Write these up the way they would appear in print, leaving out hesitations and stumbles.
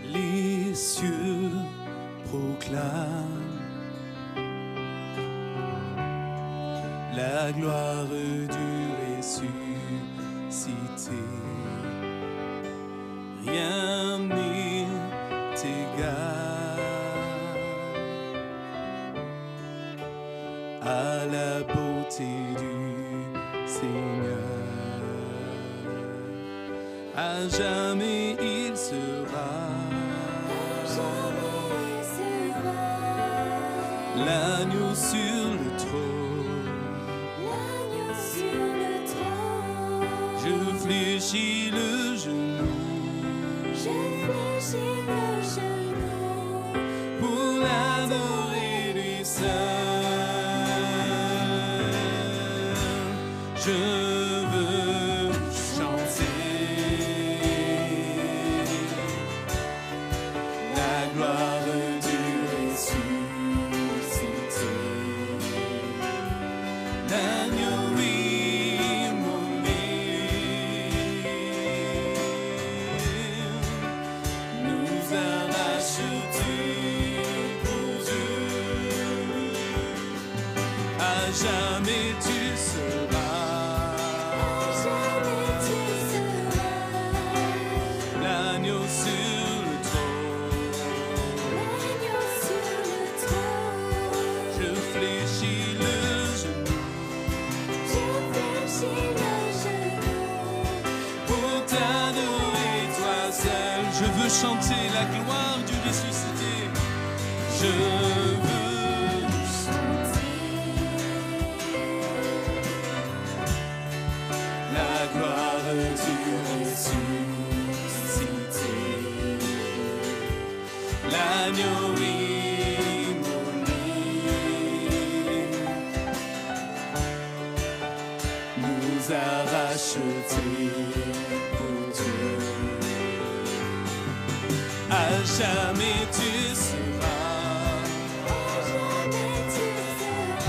Les cieux proclament la gloire du ressuscité. Rien n'est égal à la beauté du Seigneur. À jamais il sera. L'agneau sur le trône, l'agneau sur le trône. Je fléchis le genou, je fléchis le genou pour l'adorer lui seul. Je veux chanter la gloire du ressuscité. L'agneau immolé nous a rachetés pour Dieu. À jamais tu seras. À jamais tu seras. L'agneau sur le trône. L'agneau sur le trône. Je fléchis le genou Je fléchis le genou pour t'adorer toi seul. Je veux chanter la gloire du ressuscité. Je veux chanter la gloire du ressuscité. L'agneau immolé nous a rachetés pour Dieu. À jamais tu seras. À jamais tu seras.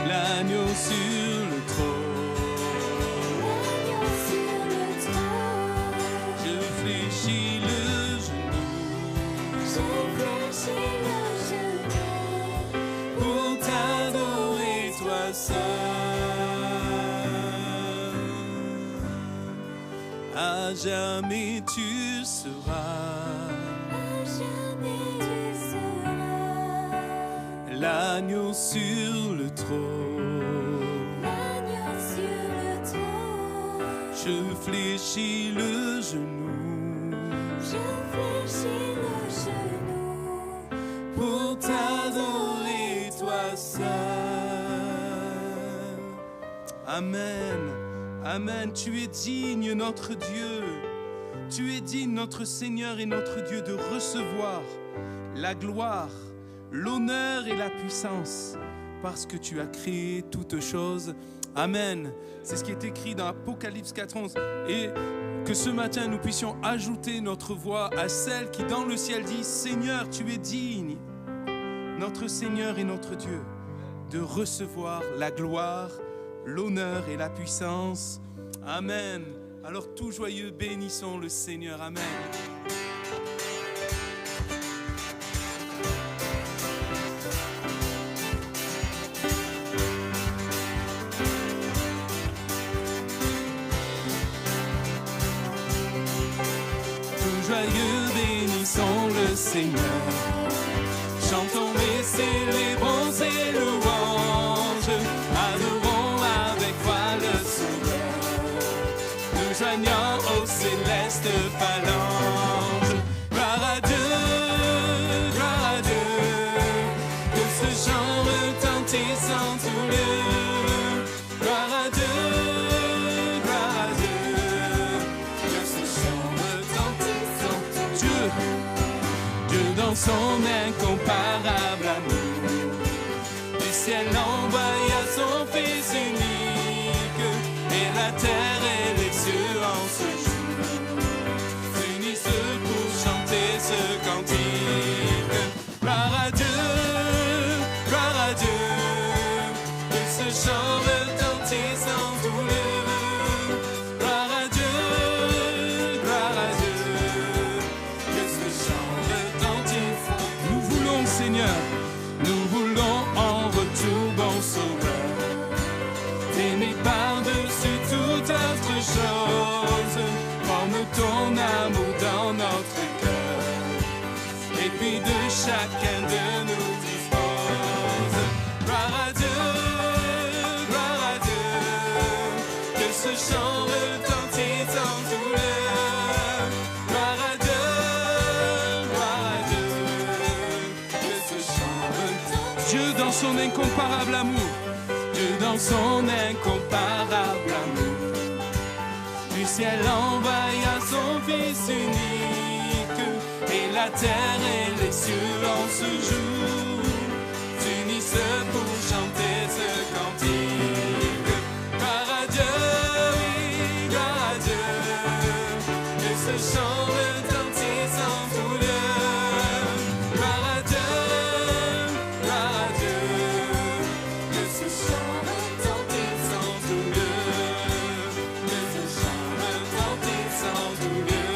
L'agneau sur le trône. L'agneau sur le trône. Je fléchis le genou Je fléchis le genou pour t'adorer toi seul. À jamais tu seras. À jamais tu seras. L'agneau sur le trône. L'agneau sur le trône. Je fléchis le genou Je fléchis le genou pour t'adorer toi seul. Amen. Amen. Tu es digne, notre Dieu. Tu es digne, notre Seigneur et notre Dieu, de recevoir la gloire, l'honneur et la puissance, parce que tu as créé toutes choses. Amen. C'est ce qui est écrit dans Apocalypse 4:11. Et que ce matin, nous puissions ajouter notre voix à celle qui, dans le ciel, dit « Seigneur, tu es digne, notre Seigneur et notre Dieu, de recevoir la gloire, l'honneur et la puissance. » Amen. Alors tout joyeux, bénissons le Seigneur. Amen. Tout joyeux, bénissons le Seigneur. Chantons et célébrons ses louanges. Adorons avec foi le Seigneur. Nous joignons aux célestes phalanges. Gloire à Dieu Dieu dans son incomparable amour, du ciel envoya son Fils unique, et la terre et les cieux en ce jour s'unissent pour chanter ce cantique. Gloire à Dieu, que ce chant retentissant tout lieu. Gloire à Dieu, que ce chant retentissant. Nous voulons, Seigneur, nous voulons en retour, bon Sauveur, t'aimer par-dessus toute autre chose. Prends-nous ton amour dans notre cœur, et puis de chacun de nous dispose. Gloire à Dieu, que ce chant retentisse en tout lieu. Gloire à Dieu, que ce chant retentisse. Dieu dans son incomparable amour, Dieu dans son incomparable amour, du ciel envoya son Fils unique, et la terre et les cieux en ce jour s'unissent pour chanter ce cantique. Gloire à Dieu, oui, gloire à Dieu, que ce chant retentisse en tout lieu. Gloire à Dieu, que ce chant retentisse en tout lieu, que ce chant retentisse en tout lieu,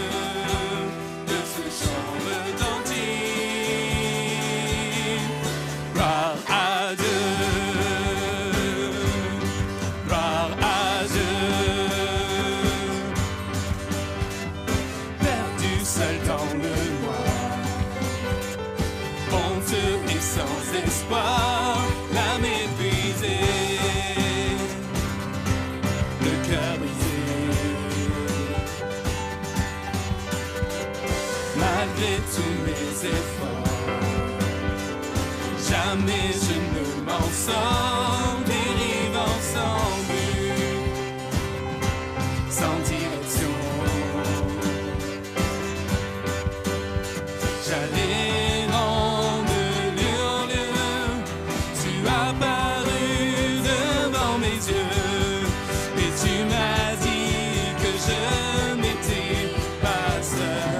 que ce chant retentisse. Gloire à Dieu, gloire à Dieu. Perdu seul dans le noir, honteux et sans espoir, l'âme épuisée, le cœur brisé. Malgré tous mes efforts, jamais je ne m'en sors, dérivant sans but, sans direction. J'allais de lieu en lieu, tu as paru devant mes yeux, et tu m'as dit que je n'étais pas seul.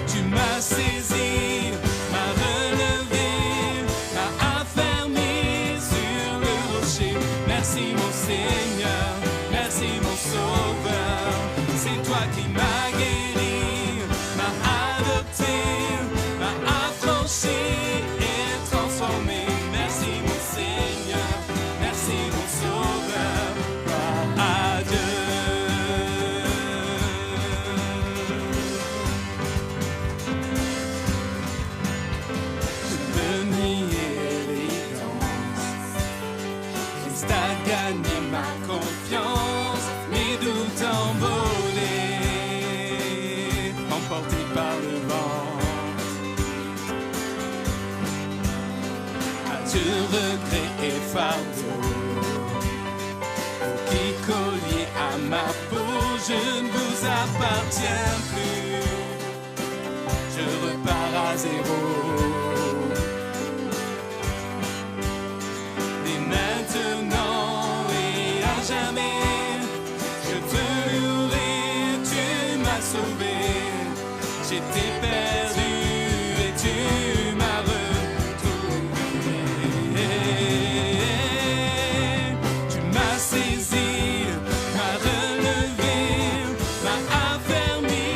Tu m'as saisi, m'as relevé, m'as affermi sur le rocher. Merci mon Seigneur, merci mon Sauveur, c'est toi qui m'as guéri, m'as adopté, m'as affranchi et transformé. Merci mon Seigneur, merci mon Sauveur, gloire à Dieu. Je peux nier l'évidence, Christ a gagné ma confiance, mes doutes envolés, emportés par le vent. Adieu regret et fardeau, qui colliez à ma peau, je ne vous appartiens plus, je repars à zéro. Dès maintenant et à jamais, je te louerai, tu m'as sauvé. J'étais perdu et tu m'as retrouvé. Tu m'as saisi, m'as relevé, m'as affermi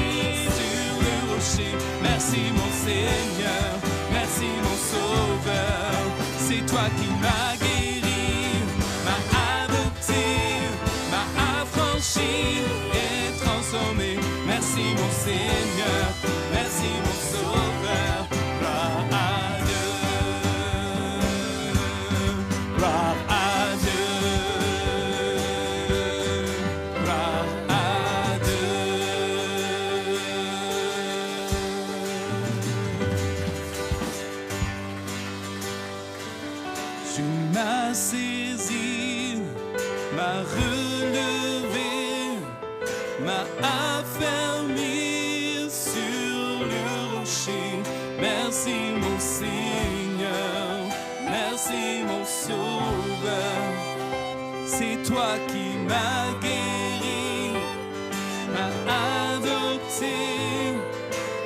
sur le rocher. Merci mon Seigneur, merci mon Sauveur, c'est toi qui m'as guéri, m'as adopté, m'as affranchi et transformé. Merci mon Seigneur, merci mon Sauveur, gloire à Dieu, gloire à Dieu, gloire à Dieu. Tu m'as saisi, m'as relevé, m'a affaire. sauveur. C'est toi qui m'as guéri, m'as adopté,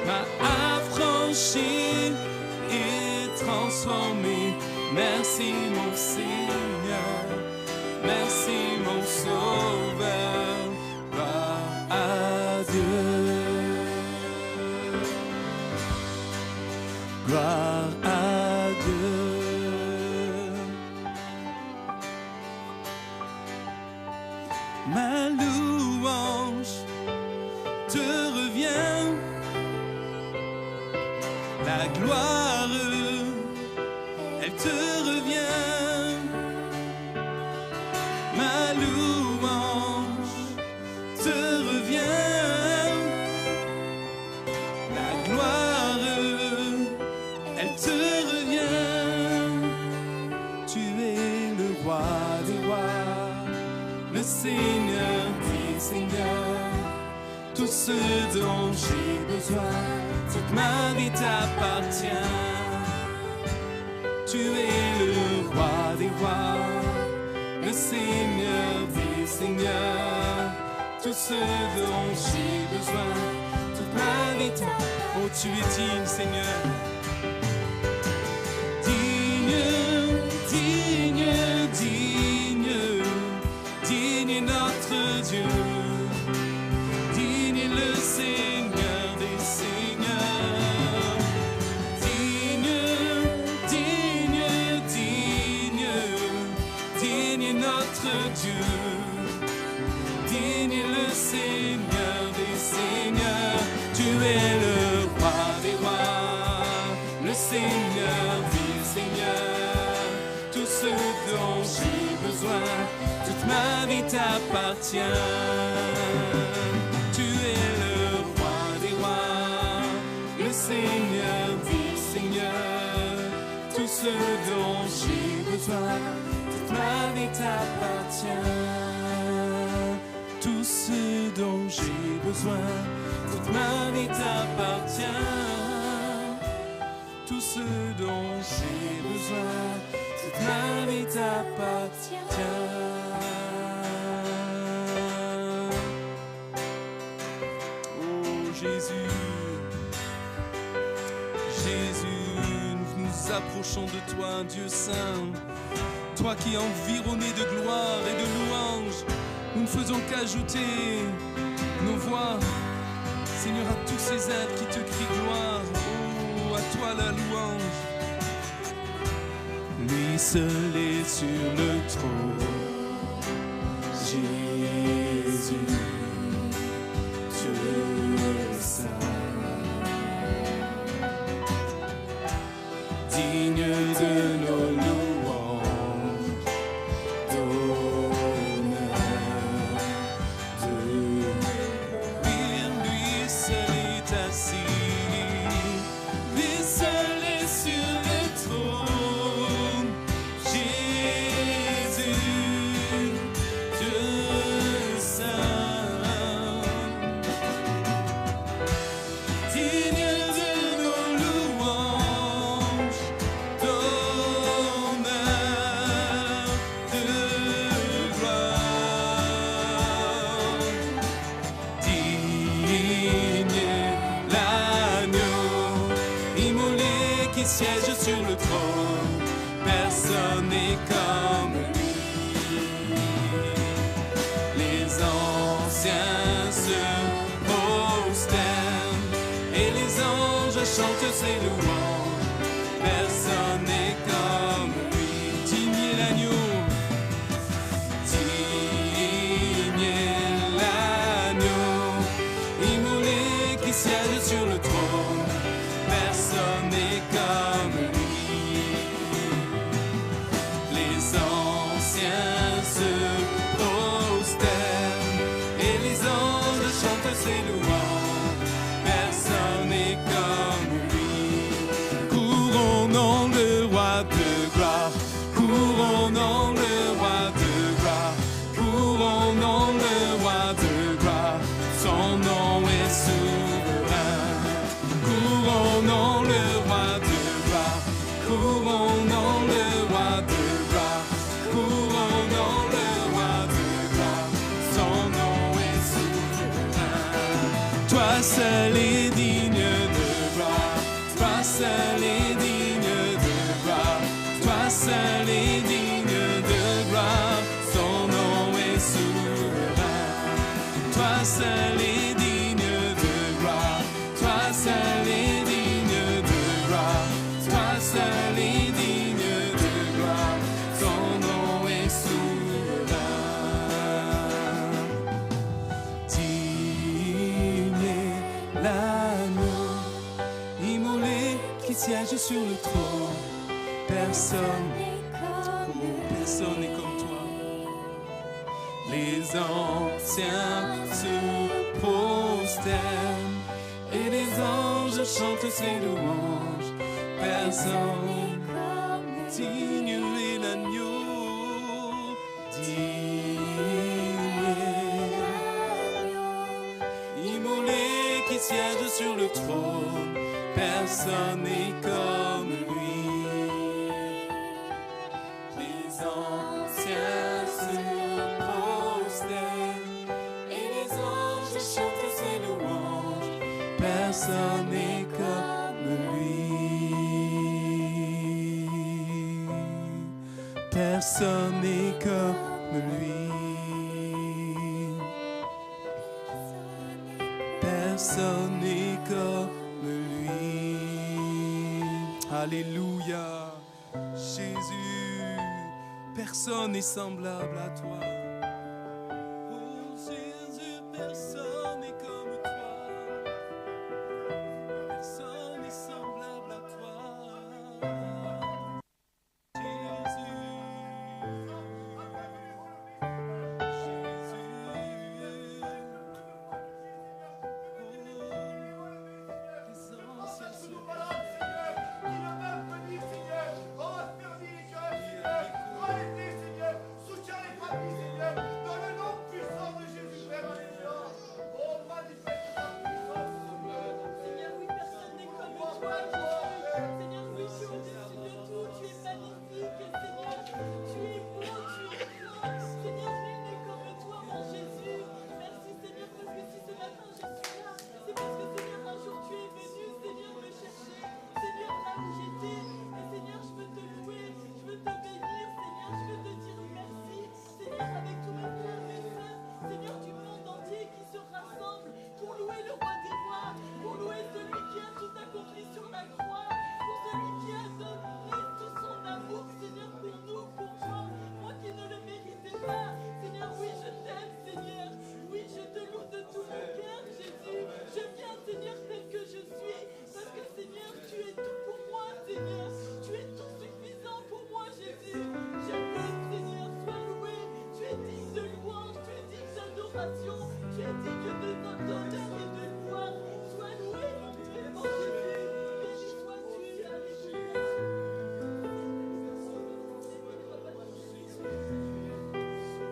m'as affranchi et transformé. Merci mon Seigneur, merci mon sauveur. Gloire à Dieu, gloire à Dieu. Ma louange te revient, la gloire, elle te revient. Ma louange te revient, la gloire, elle te revient. Tu es le roi des rois, le Seigneur des seigneurs. Tout ce dont j'ai besoin, toute ma vie t'appartient. Tu es le roi des rois, le Seigneur des seigneurs. Tout ce dont j'ai besoin, toute ma vie t'appartient. Oh, tu es digne, Seigneur. Digne, digne, digne, digne est notre Dieu. Digne est le Seigneur des seigneurs. Digne, digne, digne, digne est notre Dieu. Digne est le Seigneur des seigneurs. Tu es le roi des rois, le Seigneur des seigneurs. Tout ce dont j'ai besoin, toute ma vie t'appartient. Tu es le roi des rois, le Seigneur des seigneurs. Tout ce dont j'ai besoin, toute ma vie t'appartient. Tout ce dont j'ai besoin, toute ma vie t'appartient. Tout ce dont j'ai besoin, toute ma vie t'appartient. Oh Jésus, Jésus, nous nous approchons de toi, Dieu Saint. Toi qui es environné de gloire et de louange, nous ne faisons qu'ajouter nos voix, Seigneur, à tous ces êtres qui te crient gloire. Oh, à toi la louange. Lui seul est sur le trône, Jésus, Dieu Saint, digne de nos louanges, d'honneur, de gloire. Lui seul est assis, lui seul est sur le trône, Jésus, Dieu Saint, digne de nos louanges, d'honneur, de gloire. Digne l'agneau immolé qui siège sur le trône, personne n'est comme lui. Les anciens se prosternent et les anges chantent ses louanges, personne n'est comme lui. Digne l'agneau, digne l'agneau immolé qui siège sur le trône, personne n'est comme lui. Les anciens se prosternent et les anges chantent ses louanges, personne n'est comme lui. Couronnons le roi de gloire, couronnons le roi de gloire, couronnons le roi de gloire, son nom est souverain. Couronnons le roi de gloire, couronnons le roi de gloire, Toi seul est digne de gloire. Toi seul est digne de gloire. Toi seul est digne de gloire. Son nom est souverain. Toi seul est digne de gloire. Toi seul est digne de gloire. Toi seul est digne de gloire. Son nom est souverain. Digne est l'agneau immolé qui siège sur le trône. Personne, personne n'est comme toi. Les anciens se prosternent et les anges chantent ses louanges. Personne digne est l'agneau, immolé qui siège sur le trône. Personne n'est comme lui. Les anciens se prosternent et les anges chantent ses louanges. Personne n'est comme lui. Personne n'est comme lui. Personne n'est comme lui. Alléluia. Jésus, personne n'est semblable à toi. Oh Jésus, personne n'est comme toi. Personne n'est semblable à toi.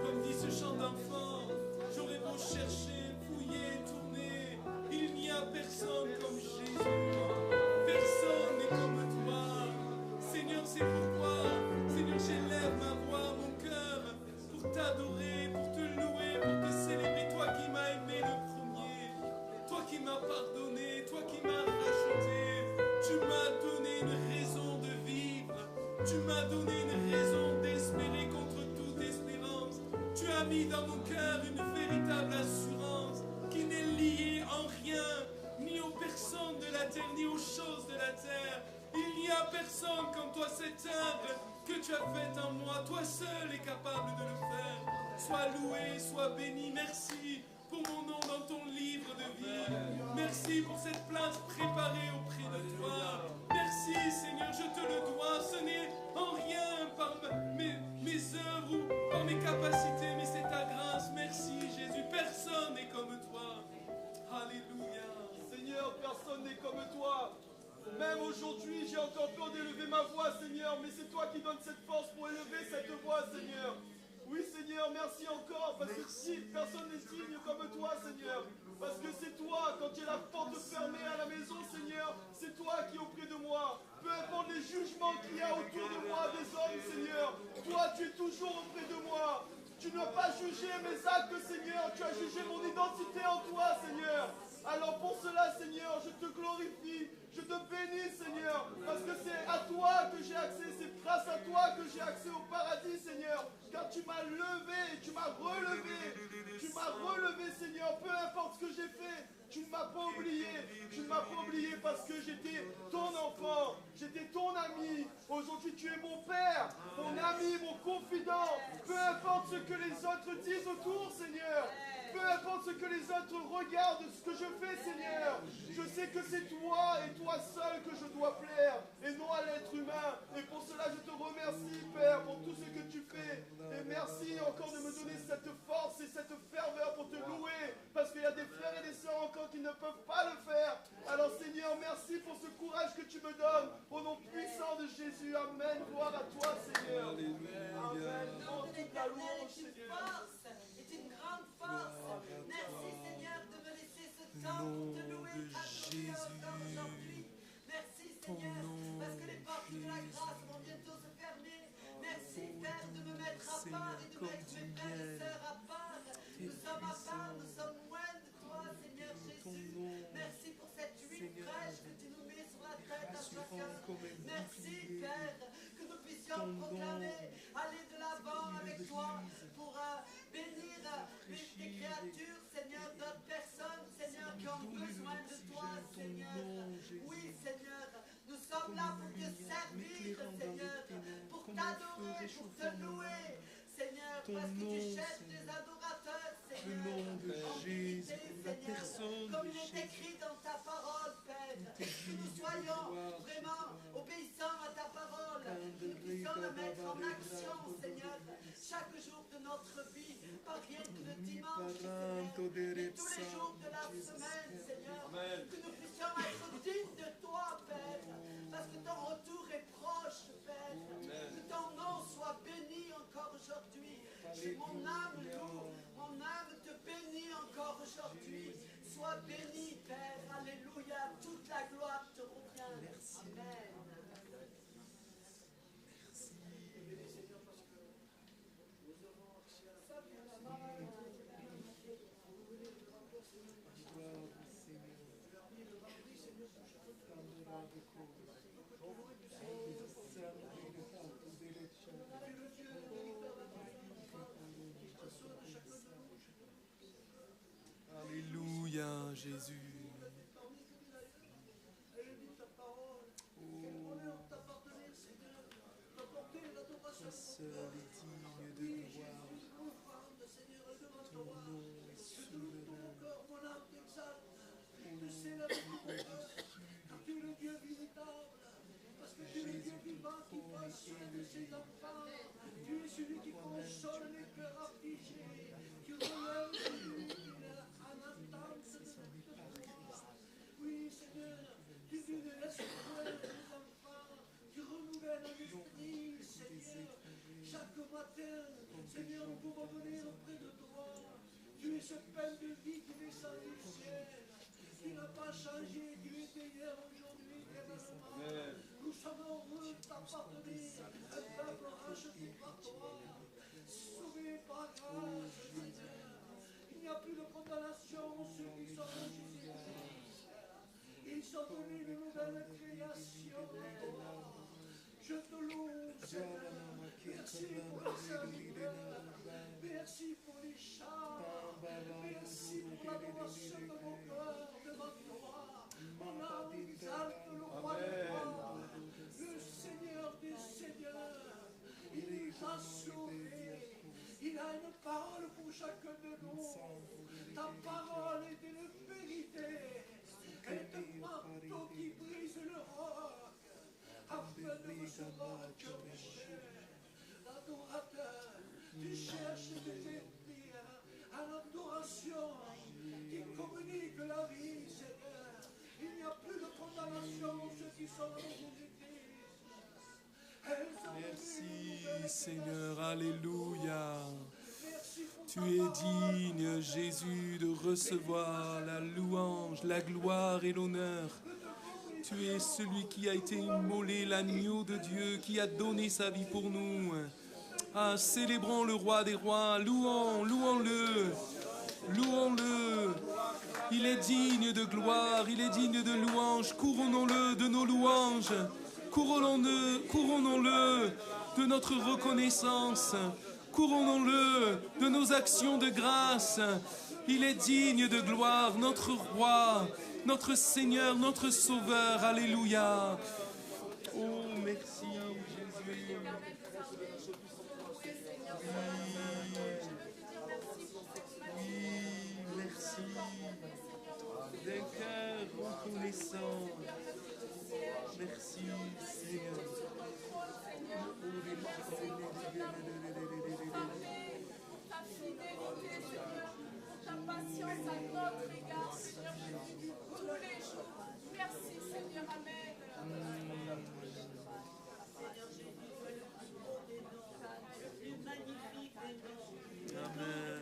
Comme dit ce chant d'enfant, j'aurais beau chercher, fouiller, tourner, il n'y a personne comme Jésus. Personne n'est comme toi. Seigneur, c'est pourquoi, Seigneur, j'élève ma voix, mon cœur, pour t'adorer, pour te louer, pour te célébrer. Toi qui m'as aimé le premier, toi qui m'as pardonné, toi qui m'as racheté. Tu m'as donné une raison de vivre. Tu m'as donné une raison d'espérer contre toute espérance. Tu as mis dans mon cœur une véritable assurance qui n'est liée en rien, ni aux personnes de la terre, ni aux choses de la terre. Il n'y a personne comme toi, cette œuvre que tu as faite en moi. Toi seul est capable de le faire. Sois loué, sois béni. Merci pour mon nom dans ton livre de vie. Merci pour cette place préparée auprès de toi. Merci Seigneur, je te le dois. Ce n'est en rien par mes œuvres ou par mes capacités, mais c'est ta grâce. Merci Jésus, personne n'est comme toi. Alléluia. Seigneur, personne n'est comme toi. Même aujourd'hui, j'ai encore peur d'élever ma voix, Seigneur, mais c'est toi qui donnes cette force pour élever cette voix, Seigneur. Oui, Seigneur, merci encore, parce que si personne n'est digne comme toi, Seigneur. Parce que c'est toi, quand j'ai la porte fermée à la maison, Seigneur, c'est toi qui es auprès de moi. Peu importe les jugements qu'il y a autour de moi, des hommes, Seigneur, toi, tu es toujours auprès de moi. Tu n'as pas jugé mes actes, Seigneur, tu as jugé mon identité en toi, Seigneur. Alors Seigneur, parce que c'est à toi que j'ai accès, c'est grâce à toi que j'ai accès au paradis, Seigneur, car tu m'as levé, tu m'as relevé, Seigneur, peu importe ce que j'ai fait, tu ne m'as pas oublié parce que j'étais ton enfant, j'étais ton ami, aujourd'hui tu es mon père, mon ami, mon confident, peu importe ce que les autres disent autour, Seigneur, peu importe ce que les autres regardent, ce que je fais, Seigneur, je sais que c'est toi et toi seul que je dois plaire, et non à l'être humain. Et pour cela, je te remercie, Père, pour tout ce que tu fais. Et merci encore de me donner cette force et cette ferveur pour te louer, parce qu'il y a des frères et des sœurs encore qui ne peuvent pas le faire. Alors, Seigneur, merci pour ce courage que tu me donnes. Au nom puissant de Jésus, Amen. Gloire à toi, Seigneur. Amen. Prends toute la louange, Seigneur. C'est une grande force. Merci Seigneur de me laisser ce temps pour te louer, t'adorer encore aujourd'hui. Merci Seigneur, parce que les portes de la grâce vont bientôt se fermer. Merci Père de me mettre à part et de mettre mes frères et sœurs à part. Nous sommes à part, nous sommes loin de toi Seigneur Jésus. Merci pour cette huile fraîche que tu nous mets sur la tête à chacun. Merci Père, que nous puissions proclamer, aller de l'avant avec toi pour bénir tes créatures, Seigneur, d'autres personnes, Seigneur, qui ont besoin de toi, Seigneur. Oui, Seigneur, nous sommes là pour te servir, Seigneur, pour t'adorer, pour te louer, Seigneur, parce que tu cherches des adorateurs, Seigneur, en vérité, Seigneur, comme il est écrit dans ta parole, Père, que nous soyons vraiment obéissants à ta parole, que nous puissions la mettre en action, Seigneur, chaque jour de notre vie, pas rien que le dimanche, Seigneur, mais tous les jours de la semaine, Seigneur, que nous puissions être dignes de toi, Père, parce que ton retour est proche, Père, que ton nom soit béni encore aujourd'hui. J'ai mon âme loue, mon âme te bénit encore aujourd'hui. Sois béni, Père, alléluia, toute la gloire te revient. Amen. Alléluia, Jésus. Seul est digne de gloire. Ton nom est souverain. Tu es le Dieu véritable, parce que tu es le Dieu vivant qui prend soin de ses enfants. Tu es celui qui console les cœurs affligés, qui relève les villes en attente de notre. Oui, Seigneur, tu ne laisses point tes enfants, tu renouvelles l'esprit, Seigneur. Chaque matin, Seigneur, nous pouvons venir auprès de toi. Tu es ce pain de vie qui descend du ciel. Tu n'as pas changé, tu étais hier, aujourd'hui, éternellement. Nous sommes heureux de t'appartenir, un peuple racheté par toi, sauvé par grâce, Seigneur. Il n'y a plus de condamnation, ceux qui sont en Jésus-Christ. Ils sont devenus une nouvelle création. Je te loue, Seigneur. Merci pour les serviteurs. Merci pour les chants. Merci pour l'adoration de mon cœur devant toi. Mon âme exalte le roi des rois, le Seigneur des seigneurs. Il nous a sauvés. Il a une parole pour chacun de nous. Ta parole est une vérité. Elle est un marteau qui brise le roc, afin de recevoir un cœur péché. L'adorateur, tu cherches des esprits à l'adoration qui communique la vie, Seigneur. Il n'y a plus de condamnation pour ceux qui sont en Jésus-Christ. Merci Seigneur, alléluia. Tu es digne, Jésus, de recevoir la louange, la gloire et l'honneur. Tu es celui qui a été immolé, l'agneau de Dieu, qui a donné sa vie pour nous. Ah, célébrons le roi des rois, louons-le, louons-le. Il est digne de gloire, il est digne de louange. Couronnons-le de nos louanges. Couronnons-le de notre reconnaissance. Couronnons-le de nos actions de grâce. Il est digne de gloire, notre roi, notre Seigneur, notre Sauveur. Alléluia. Oh, merci Jésus. Oui, merci. D'un cœur reconnaissant. Merci Seigneur. Ta fidélité, Seigneur, ta patience à notre égard, Seigneur Jésus, tous les jours. Merci, Seigneur, Amen. Seigneur Jésus, tu es le plus beau des noms, le plus magnifique des noms. Amen.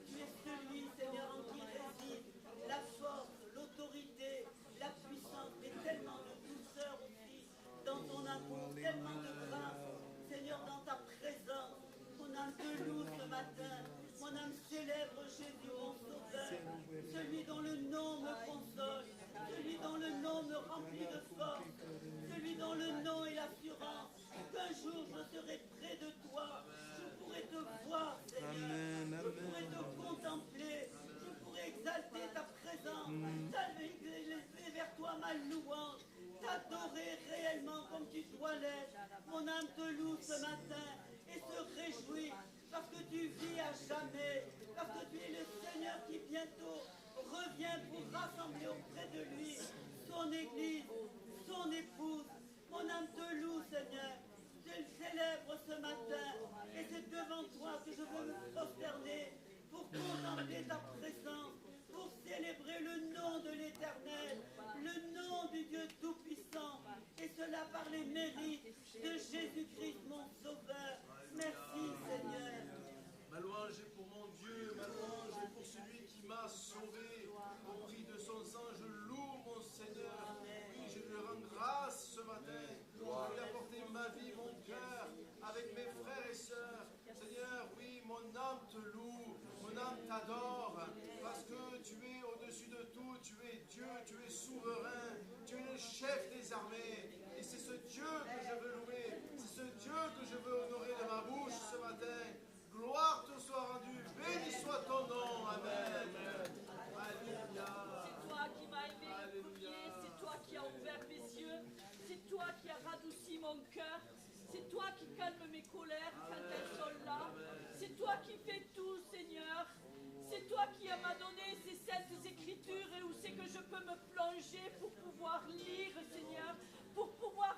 Tu es celui, Seigneur, en qui réside la force, l'autorité, la puissance, mais tellement de douceur aussi dans ton amour, tellement de grâce, Seigneur, dans ta présence. Mon âme te loue ce matin, mon âme célèbre Jésus, mon Sauveur, celui dont le nom me console, celui dont le nom me remplit de force, celui dont le nom est l'assurance qu'un jour je serai près de toi, je pourrai te voir, Seigneur, je pourrai te contempler, je pourrai exalter ta présence, élever vers toi ma louange, t'adorer réellement comme tu dois l'être. Mon âme te loue ce matin et se réjouit parce que tu vis à jamais, parce que tu es le Seigneur qui bientôt revient pour rassembler auprès de lui son Église, son épouse. Mon âme te loue, Seigneur. Je le célèbre ce matin et c'est devant toi que je veux me prosterner pour contempler ta présence, pour célébrer le nom de l'Éternel, le nom du Dieu Tout-Puissant, et cela par les mérites de Jésus-Christ, mon Sauveur. Merci, Seigneur. Ma louange est pour mon Dieu, ma louange est pour celui qui m'a sauvé. Au prix de son sang, je loue mon Seigneur. Oui, je lui rends grâce ce matin. Je lui ai apporté ma vie, mon cœur, avec mes frères et sœurs. Seigneur, oui, mon âme te loue, mon âme t'adore, parce que tu es au-dessus de tout, tu es Dieu, tu es souverain, tu es le chef des armées. Et c'est ce Dieu que je veux louer, c'est ce Dieu que je veux honorer de ma bouche ce matin. Gloire te soit rendue, béni soit ton nom, Amen. Alléluia. C'est toi qui m'as aimé le premier, c'est toi qui as ouvert mes yeux, c'est toi qui as radouci mon cœur, c'est toi qui calme mes colères quand elles sont là, c'est toi qui fais tout, Seigneur. C'est toi qui m'as donné ces saintes écritures et où c'est que je peux me plonger pour pouvoir lire, Seigneur, pour pouvoir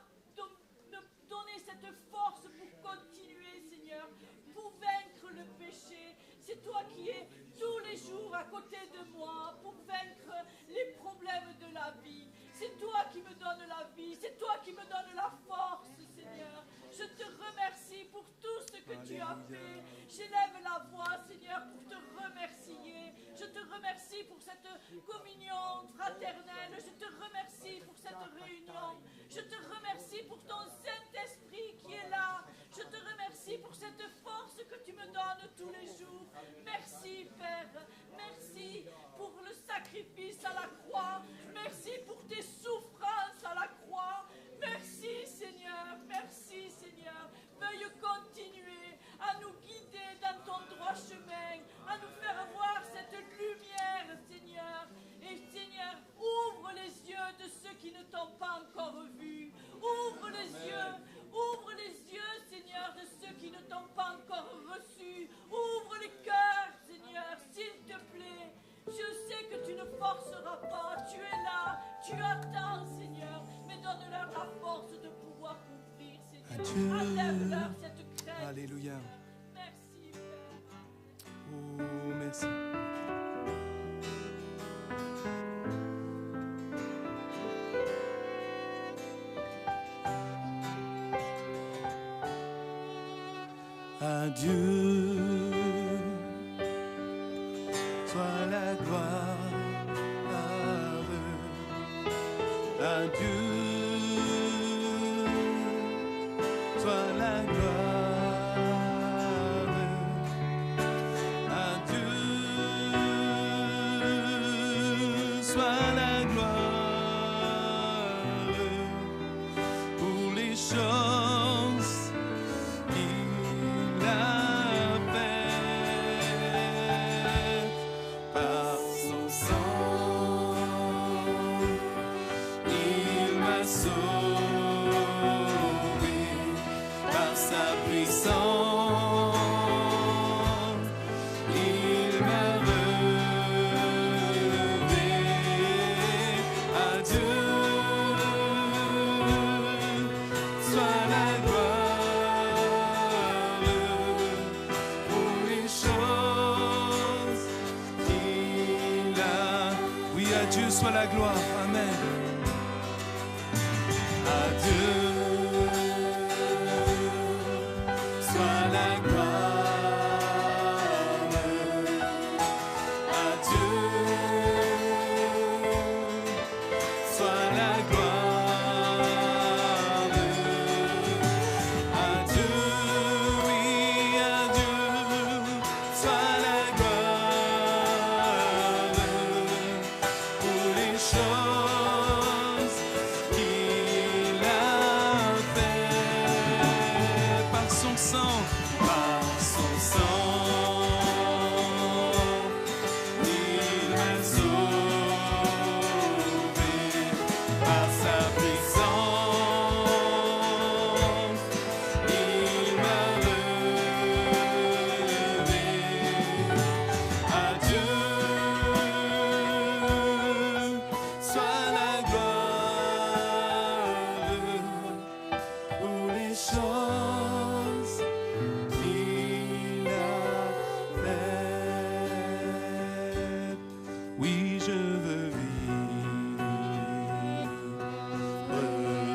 me donner cette force pour continuer, Seigneur, pour vaincre le péché. C'est toi qui es tous les jours à côté de moi pour vaincre les problèmes de la vie. C'est toi qui me donnes la vie, c'est toi qui me donnes la force, Seigneur. Je te remercie pour tout ce que tu as fait. J'élève la voix, Seigneur, pour te remercier. Je te remercie pour cette communion fraternelle. Je te remercie pour cette réunion. Je te remercie pour ton Saint-Esprit qui est là. Je te remercie pour cette force que tu me donnes tous les jours. Merci, Père. Merci pour le sacrifice à la croix. Merci pour tes souffrances à la croix. Merci, Seigneur. Merci, Seigneur. Veuille continuer à nous guider dans ton droit chemin, à nous faire voir cette lumière, Seigneur. Et Seigneur, ouvre les yeux de ceux qui ne t'ont pas encore vu. Ouvre les yeux, Seigneur, de ceux qui ne t'ont pas encore reçu. Ouvre les cœurs, Seigneur, s'il te plaît. Je sais que tu ne forceras pas, tu es là, tu attends, Seigneur, mais donne-leur la force de pouvoir ouvrir, Seigneur. Enlève-leur cette crainte. Alléluia. Seigneur. Merci, Père. Oh, merci. À Dieu soit la gloire, à Dieu soit la gloire, à Dieu soit la gloire pour les choses qu'il a faites par son sang. Il m'a sauvé par sa puissance. Il m'a relevé. À Dieu soit la gloire pour les choses qu'il a. Oui, à Dieu soit la gloire. Amen. À Dieu soit la gloire. À Dieu soit la gloire. À Dieu, oui, à Dieu soit la gloire pour les choses qu'il a faites par son sang, par son sang. Il m'a sauvé par sa puissance. Il m'a relevé. À Dieu soit la gloire pour les choses qu'il a faites. Oui, je veux vivre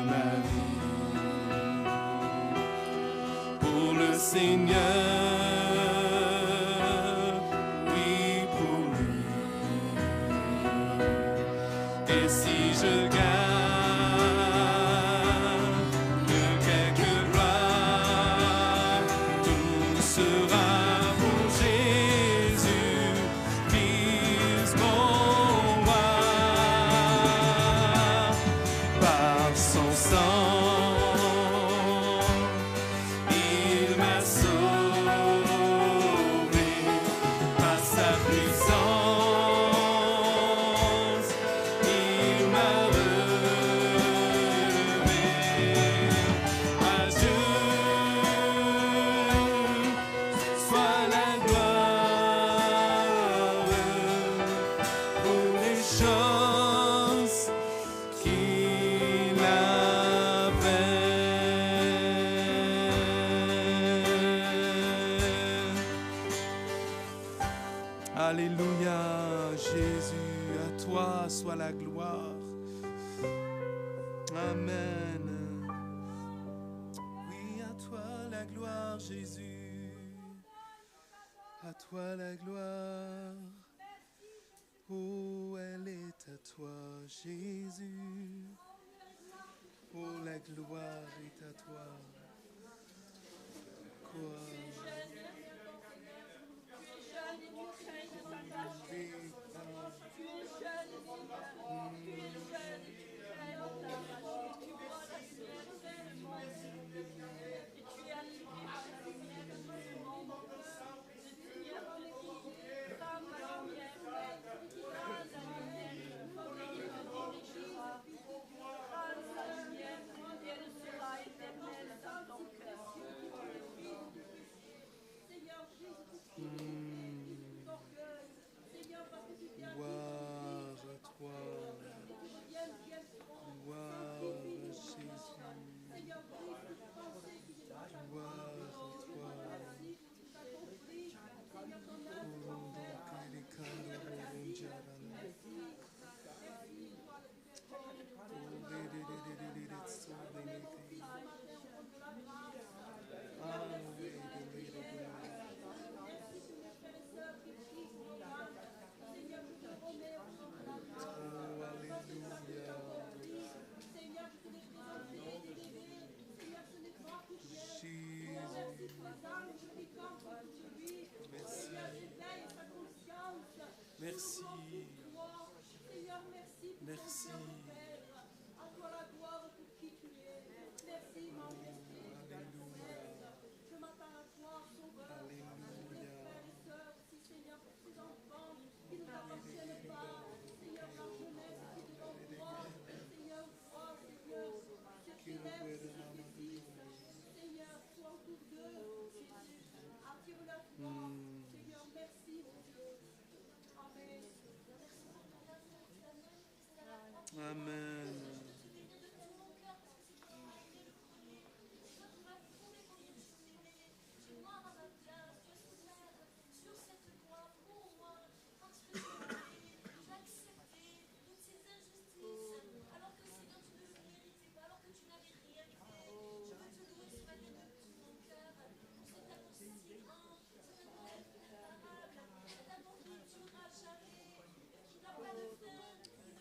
ma vie pour le Seigneur, oui, pour lui. Et si je gagne de quelque gloire, tout sera pour Jésus, Fils mon roi. Par son sang, il m'a sauvé par sa puissance. Il m'a relevé. À Dieu soit la gloire pour les choses qu'il a faites. Alléluia, Jésus, à toi soit la gloire. Amen. Oui, à toi la gloire, Jésus. À toi la gloire. Oh, elle est à toi, Jésus. Oh, la gloire est à toi. Quoi? Amen.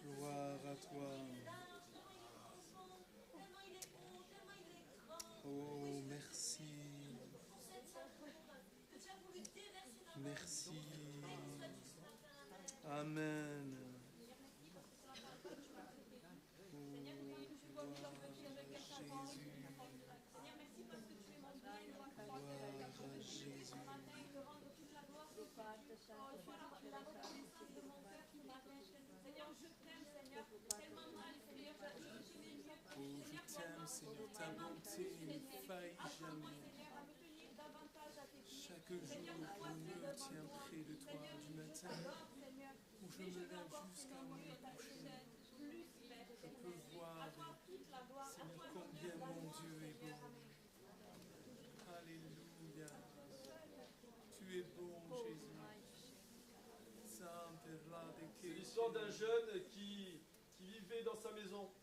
Gloire à toi. Oh, merci. Merci. Amen. Seigneur, je t'aime, Seigneur, tellement mal, Seigneur, je n'ai mieux. Oh, je t'aime, Seigneur, ta bonté ne faillit jamais. Seigneur, à me tenir davantage à tes pieds. Chaque jour, je me tiens près de toi du matin Seigneur, où je me lève jusqu'à mon coucher. Je peux voir, Seigneur, combien mon Dieu est beau. Alléluia. Tu es bon, Jésus. C'est l'histoire d'un jeune qui vivait dans sa maison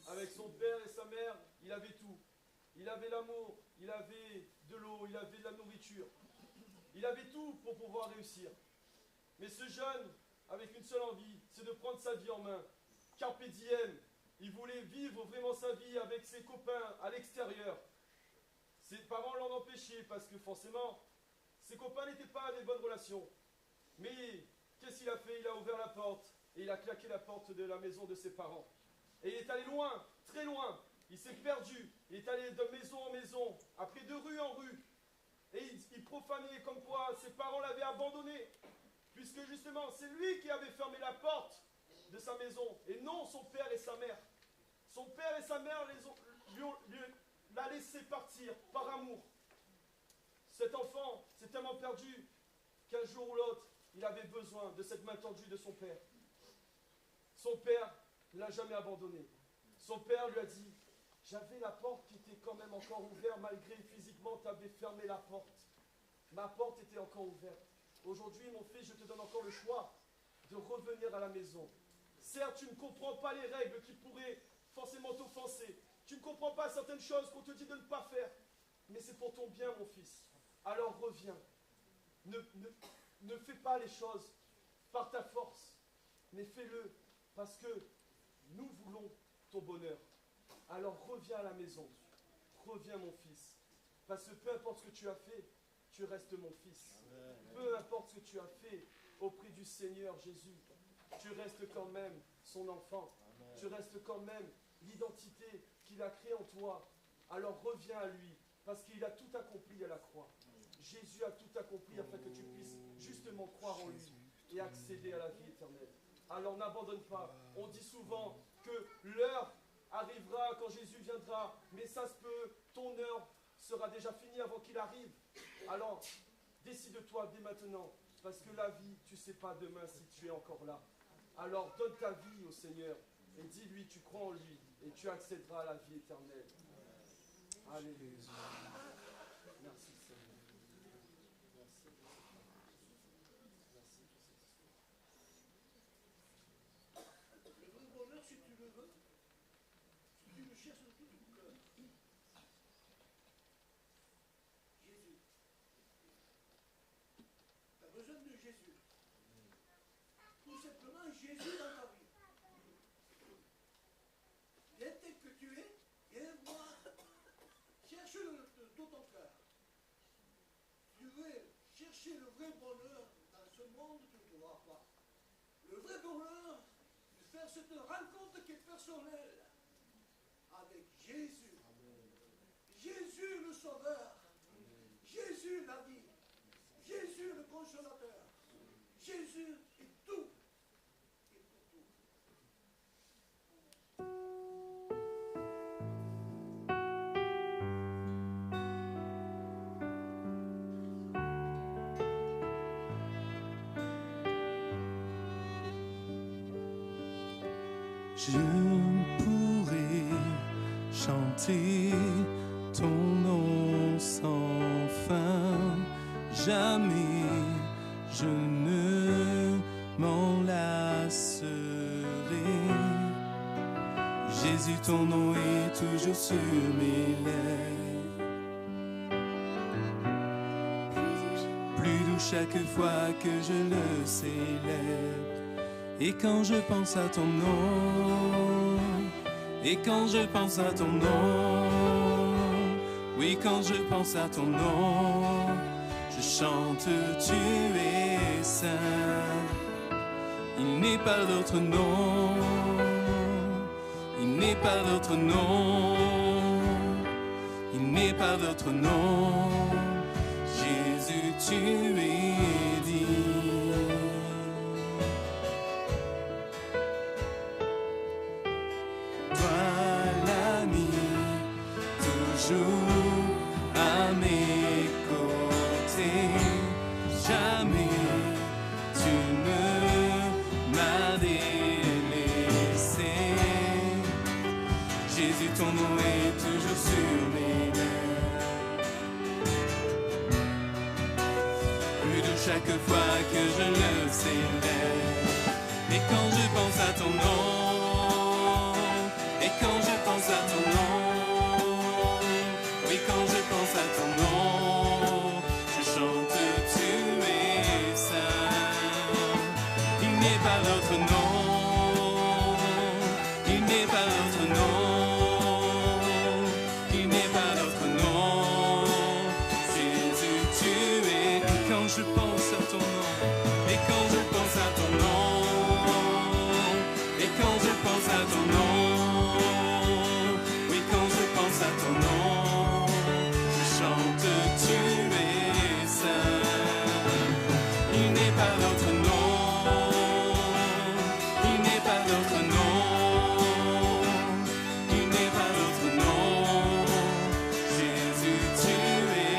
avec son père et sa mère. Il avait tout. Il avait l'amour, il avait de l'eau, il avait de la nourriture. Il avait tout pour pouvoir réussir. Mais ce jeune, avec une seule envie, c'est de prendre sa vie en main. Carpe diem. Il voulait vivre vraiment sa vie avec ses copains à l'extérieur. Ses parents l'en empêchaient parce que forcément, ses copains n'étaient pas à des bonnes relations. Mais qu'est-ce qu'il a fait? Il a ouvert la porte et il a claqué la porte de la maison de ses parents. Et il est allé loin, très loin. Il s'est perdu. Il est allé de maison en maison, après de rue en rue. Et il profanait comme quoi ses parents l'avaient abandonné. Puisque justement, c'est lui qui avait fermé la porte de sa maison. Et non son père et sa mère. Son père et sa mère l'a laissé partir par amour. Cet enfant s'est tellement perdu qu'un jour ou l'autre, il avait besoin de cette main tendue de son père. Son père ne l'a jamais abandonné. Son père lui a dit, j'avais la porte qui était quand même encore ouverte, malgré physiquement tu avais fermé la porte. Ma porte était encore ouverte. Aujourd'hui, mon fils, je te donne encore le choix de revenir à la maison. Certes, tu ne comprends pas les règles qui pourraient forcément t'offenser. Tu ne comprends pas certaines choses qu'on te dit de ne pas faire. Mais c'est pour ton bien, mon fils. Alors reviens. Ne fais pas les choses par ta force, mais fais-le parce que nous voulons ton bonheur. Alors reviens à la maison. Reviens, mon fils. Parce que peu importe ce que tu as fait, tu restes mon fils. Peu importe ce que tu as fait auprès du Seigneur Jésus, tu restes quand même son enfant. Tu restes quand même l'identité qu'il a créée en toi. Alors reviens à lui, parce qu'il a tout accompli à la croix. Jésus a tout accompli afin que tu puisses justement croire en lui et accéder à la vie éternelle. Alors n'abandonne pas. On dit souvent que l'heure arrivera quand Jésus viendra, mais ça se peut, ton heure sera déjà finie avant qu'il arrive. Alors, décide-toi dès maintenant, parce que la vie, tu ne sais pas demain si tu es encore là. Alors donne ta vie au Seigneur et dis-lui, tu crois en lui et tu accéderas à la vie éternelle. Alléluia. Merci Seigneur. Merci. Merci. Le vrai bonheur, si tu le veux, si tu le cherches de tout ton cœur. Jésus. Tu as besoin de Jésus. Tout simplement Jésus dans ta vie. Viens tel que tu es, viens voir. Cherche-le de tout ton cœur. Tu veux chercher le vrai bonheur dans ce monde, tu ne trouveras pas. Le vrai bonheur, c'est faire cette rencontre qui est personnelle avec Jésus. Jésus le Sauveur. Jésus la vie. Jésus le Consolateur. Jésus est tout. Et pour tout. Je pourrai chanter ton nom sans fin, jamais je ne m'en lasserai. Jésus, ton nom est toujours sur mes lèvres, plus doux chaque fois que je le célèbre. Et quand je pense à ton nom, et quand je pense à ton nom, oui, quand je pense à ton nom, je chante, tu es saint. Il n'est pas d'autre nom, il n'est pas d'autre nom, il n'est pas d'autre nom. Jésus, tu es digne. Toi l'ami, toujours à mes côtés, jamais tu ne m'as délaissé. Jésus, ton nom est toujours sur mes lèvres, plus de chaque fois que je le célèbre. Et quand je pense à ton nom, et quand je pense à ton nom, oui, quand je pense à ton nom, je chante, tu es saint. Il n'est pas d'autre nom, il n'est pas d'autre nom, il n'est pas d'autre nom. Jésus, tu es. Et quand je pense à ton nom, et quand je pense à ton nom, et quand je pense à ton nom, oui, quand je pense à ton nom, je chante, tu es saint. Il n'est pas d'autre nom, il n'est pas d'autre nom, il n'est pas d'autre nom. Jésus, tu es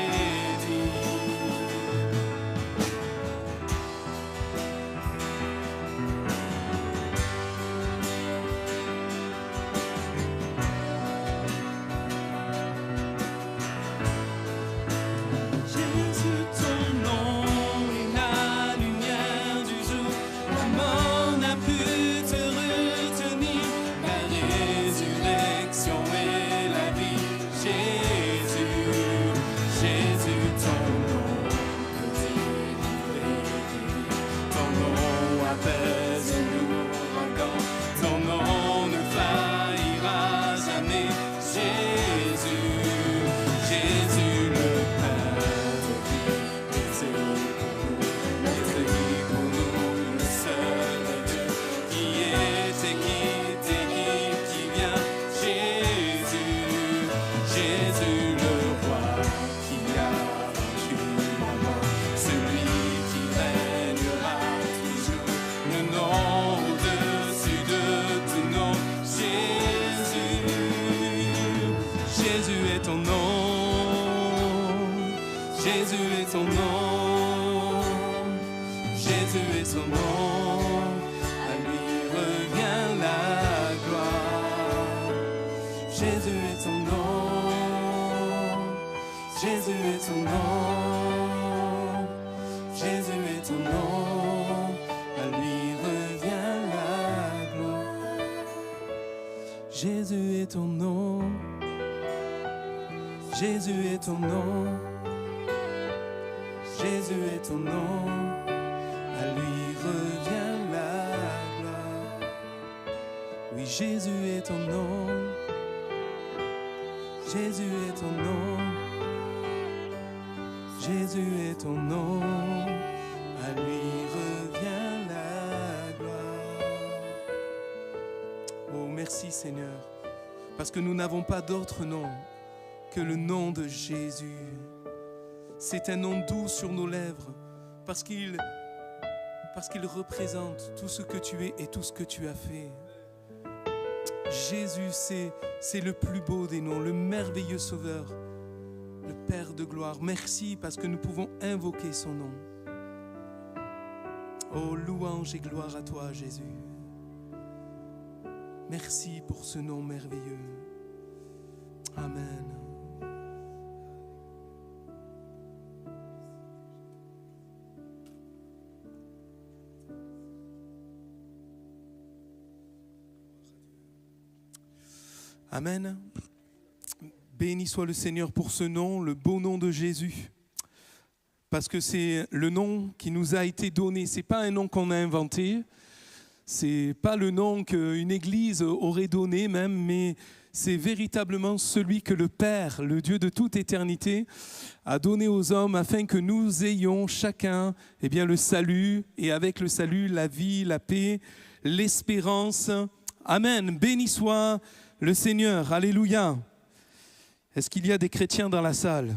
digne. Jésus, ton nom est la lumière du jour. Comment n'a pu te retenir? La résurrection et la vie. Jésus, Jésus, ton nom peut délivrer. Ton nom apaise l'ouragan. Ton nom ne faillira jamais. Jésus, Jésus le Père, établi pour nous, le seul Dieu qui est et qui vient. Jésus, Jésus le roi qui a vaincu la mort, celui qui régnera toujours, le nom au-dessus de tout nom. Jésus, Jésus est ton nom, Jésus est ton nom, Jésus est son nom, à lui revient la gloire. Jésus est ton nom, Jésus est ton nom, Jésus est ton nom, à lui revient la gloire. Jésus est ton nom, Jésus est ton nom, Jésus est ton nom, à lui revient la gloire. Oui, Jésus est ton nom, Jésus est ton nom, Jésus est ton nom, à lui revient la gloire. Oh, merci Seigneur, parce que nous n'avons pas d'autre nom que le nom de Jésus. C'est un nom doux sur nos lèvres, parce qu'il représente tout ce que tu es et tout ce que tu as fait. Jésus, c'est le plus beau des noms, le merveilleux Sauveur, le Père de gloire. Merci parce que nous pouvons invoquer son nom. Oh, louange et gloire à toi, Jésus. Merci pour ce nom merveilleux. Amen. Amen. Béni soit le Seigneur pour ce nom, le beau nom de Jésus. Parce que c'est le nom qui nous a été donné. Ce n'est pas un nom qu'on a inventé. Ce n'est pas le nom qu'une église aurait donné même, mais c'est véritablement celui que le Père, le Dieu de toute éternité, a donné aux hommes afin que nous ayons chacun le salut, et avec le salut, la vie, la paix, l'espérance. Amen. Béni soit le Seigneur. Alléluia. Est-ce qu'il y a des chrétiens dans la salle?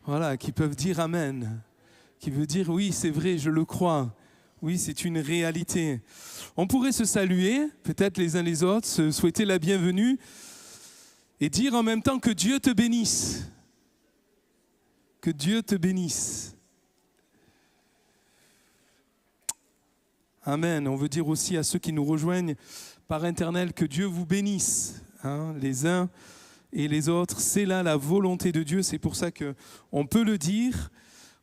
Voilà, qui peuvent dire Amen. Qui veut dire oui, c'est vrai, je le crois. Oui, c'est une réalité. On pourrait se saluer, peut-être les uns les autres, se souhaiter la bienvenue et dire en même temps que Dieu te bénisse. Que Dieu te bénisse. Amen. On veut dire aussi à ceux qui nous rejoignent par Internet que Dieu vous bénisse, les uns et les autres. C'est là la volonté de Dieu, c'est pour ça qu'on peut le dire.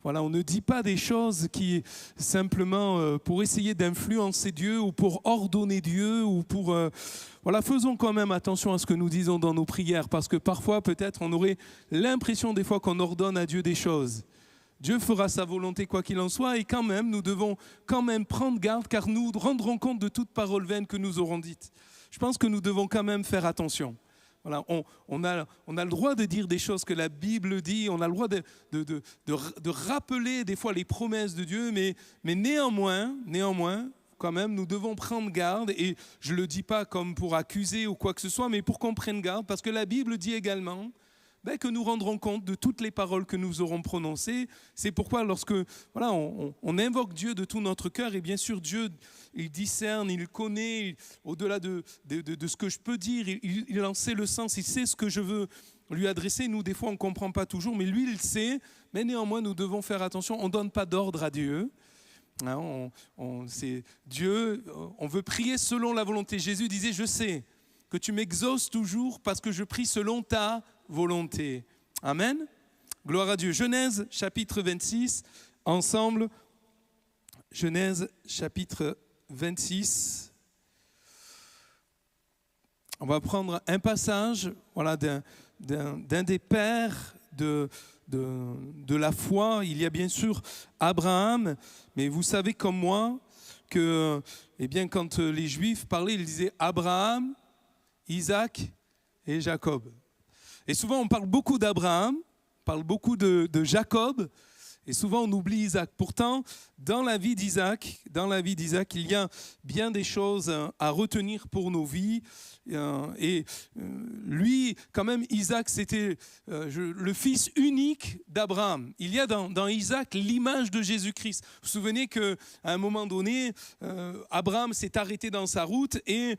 Voilà, on ne dit pas des choses qui simplement pour essayer d'influencer Dieu ou pour ordonner Dieu ou pour... faisons quand même attention à ce que nous disons dans nos prières parce que parfois peut-être on aurait l'impression des fois qu'on ordonne à Dieu des choses. Dieu fera sa volonté quoi qu'il en soit et quand même, nous devons quand même prendre garde car nous rendrons compte de toute parole vaine que nous aurons dite. Je pense que nous devons quand même faire attention. Voilà, on a le droit de dire des choses que la Bible dit, on a le droit de rappeler des fois les promesses de Dieu, mais néanmoins, quand même, nous devons prendre garde, et je ne le dis pas comme pour accuser ou quoi que ce soit, mais pour qu'on prenne garde, parce que la Bible dit également que nous rendrons compte de toutes les paroles que nous aurons prononcées. C'est pourquoi lorsque on invoque Dieu de tout notre cœur, et bien sûr Dieu, il discerne, il connaît, au-delà de ce que je peux dire, il en sait le sens, il sait ce que je veux lui adresser. Nous, des fois, on ne comprend pas toujours, mais lui, il sait. Mais néanmoins, nous devons faire attention. On ne donne pas d'ordre à Dieu. C'est Dieu, on veut prier selon la volonté. Jésus disait, je sais que tu m'exauces toujours parce que je prie selon ta volonté. Amen. Gloire à Dieu. Genèse chapitre 26, ensemble. Genèse chapitre 26. On va prendre un passage d'un des pères de la foi. Il y a bien sûr Abraham, mais vous savez comme moi que quand les Juifs parlaient, ils disaient Abraham, Isaac et Jacob. Et souvent on parle beaucoup d'Abraham, on parle beaucoup de Jacob, et souvent on oublie Isaac. Pourtant, dans la vie d'Isaac, il y a bien des choses à retenir pour nos vies. Et lui, quand même, Isaac, c'était le fils unique d'Abraham. Il y a dans Isaac l'image de Jésus-Christ. Vous vous souvenez qu'à un moment donné, Abraham s'est arrêté dans sa route et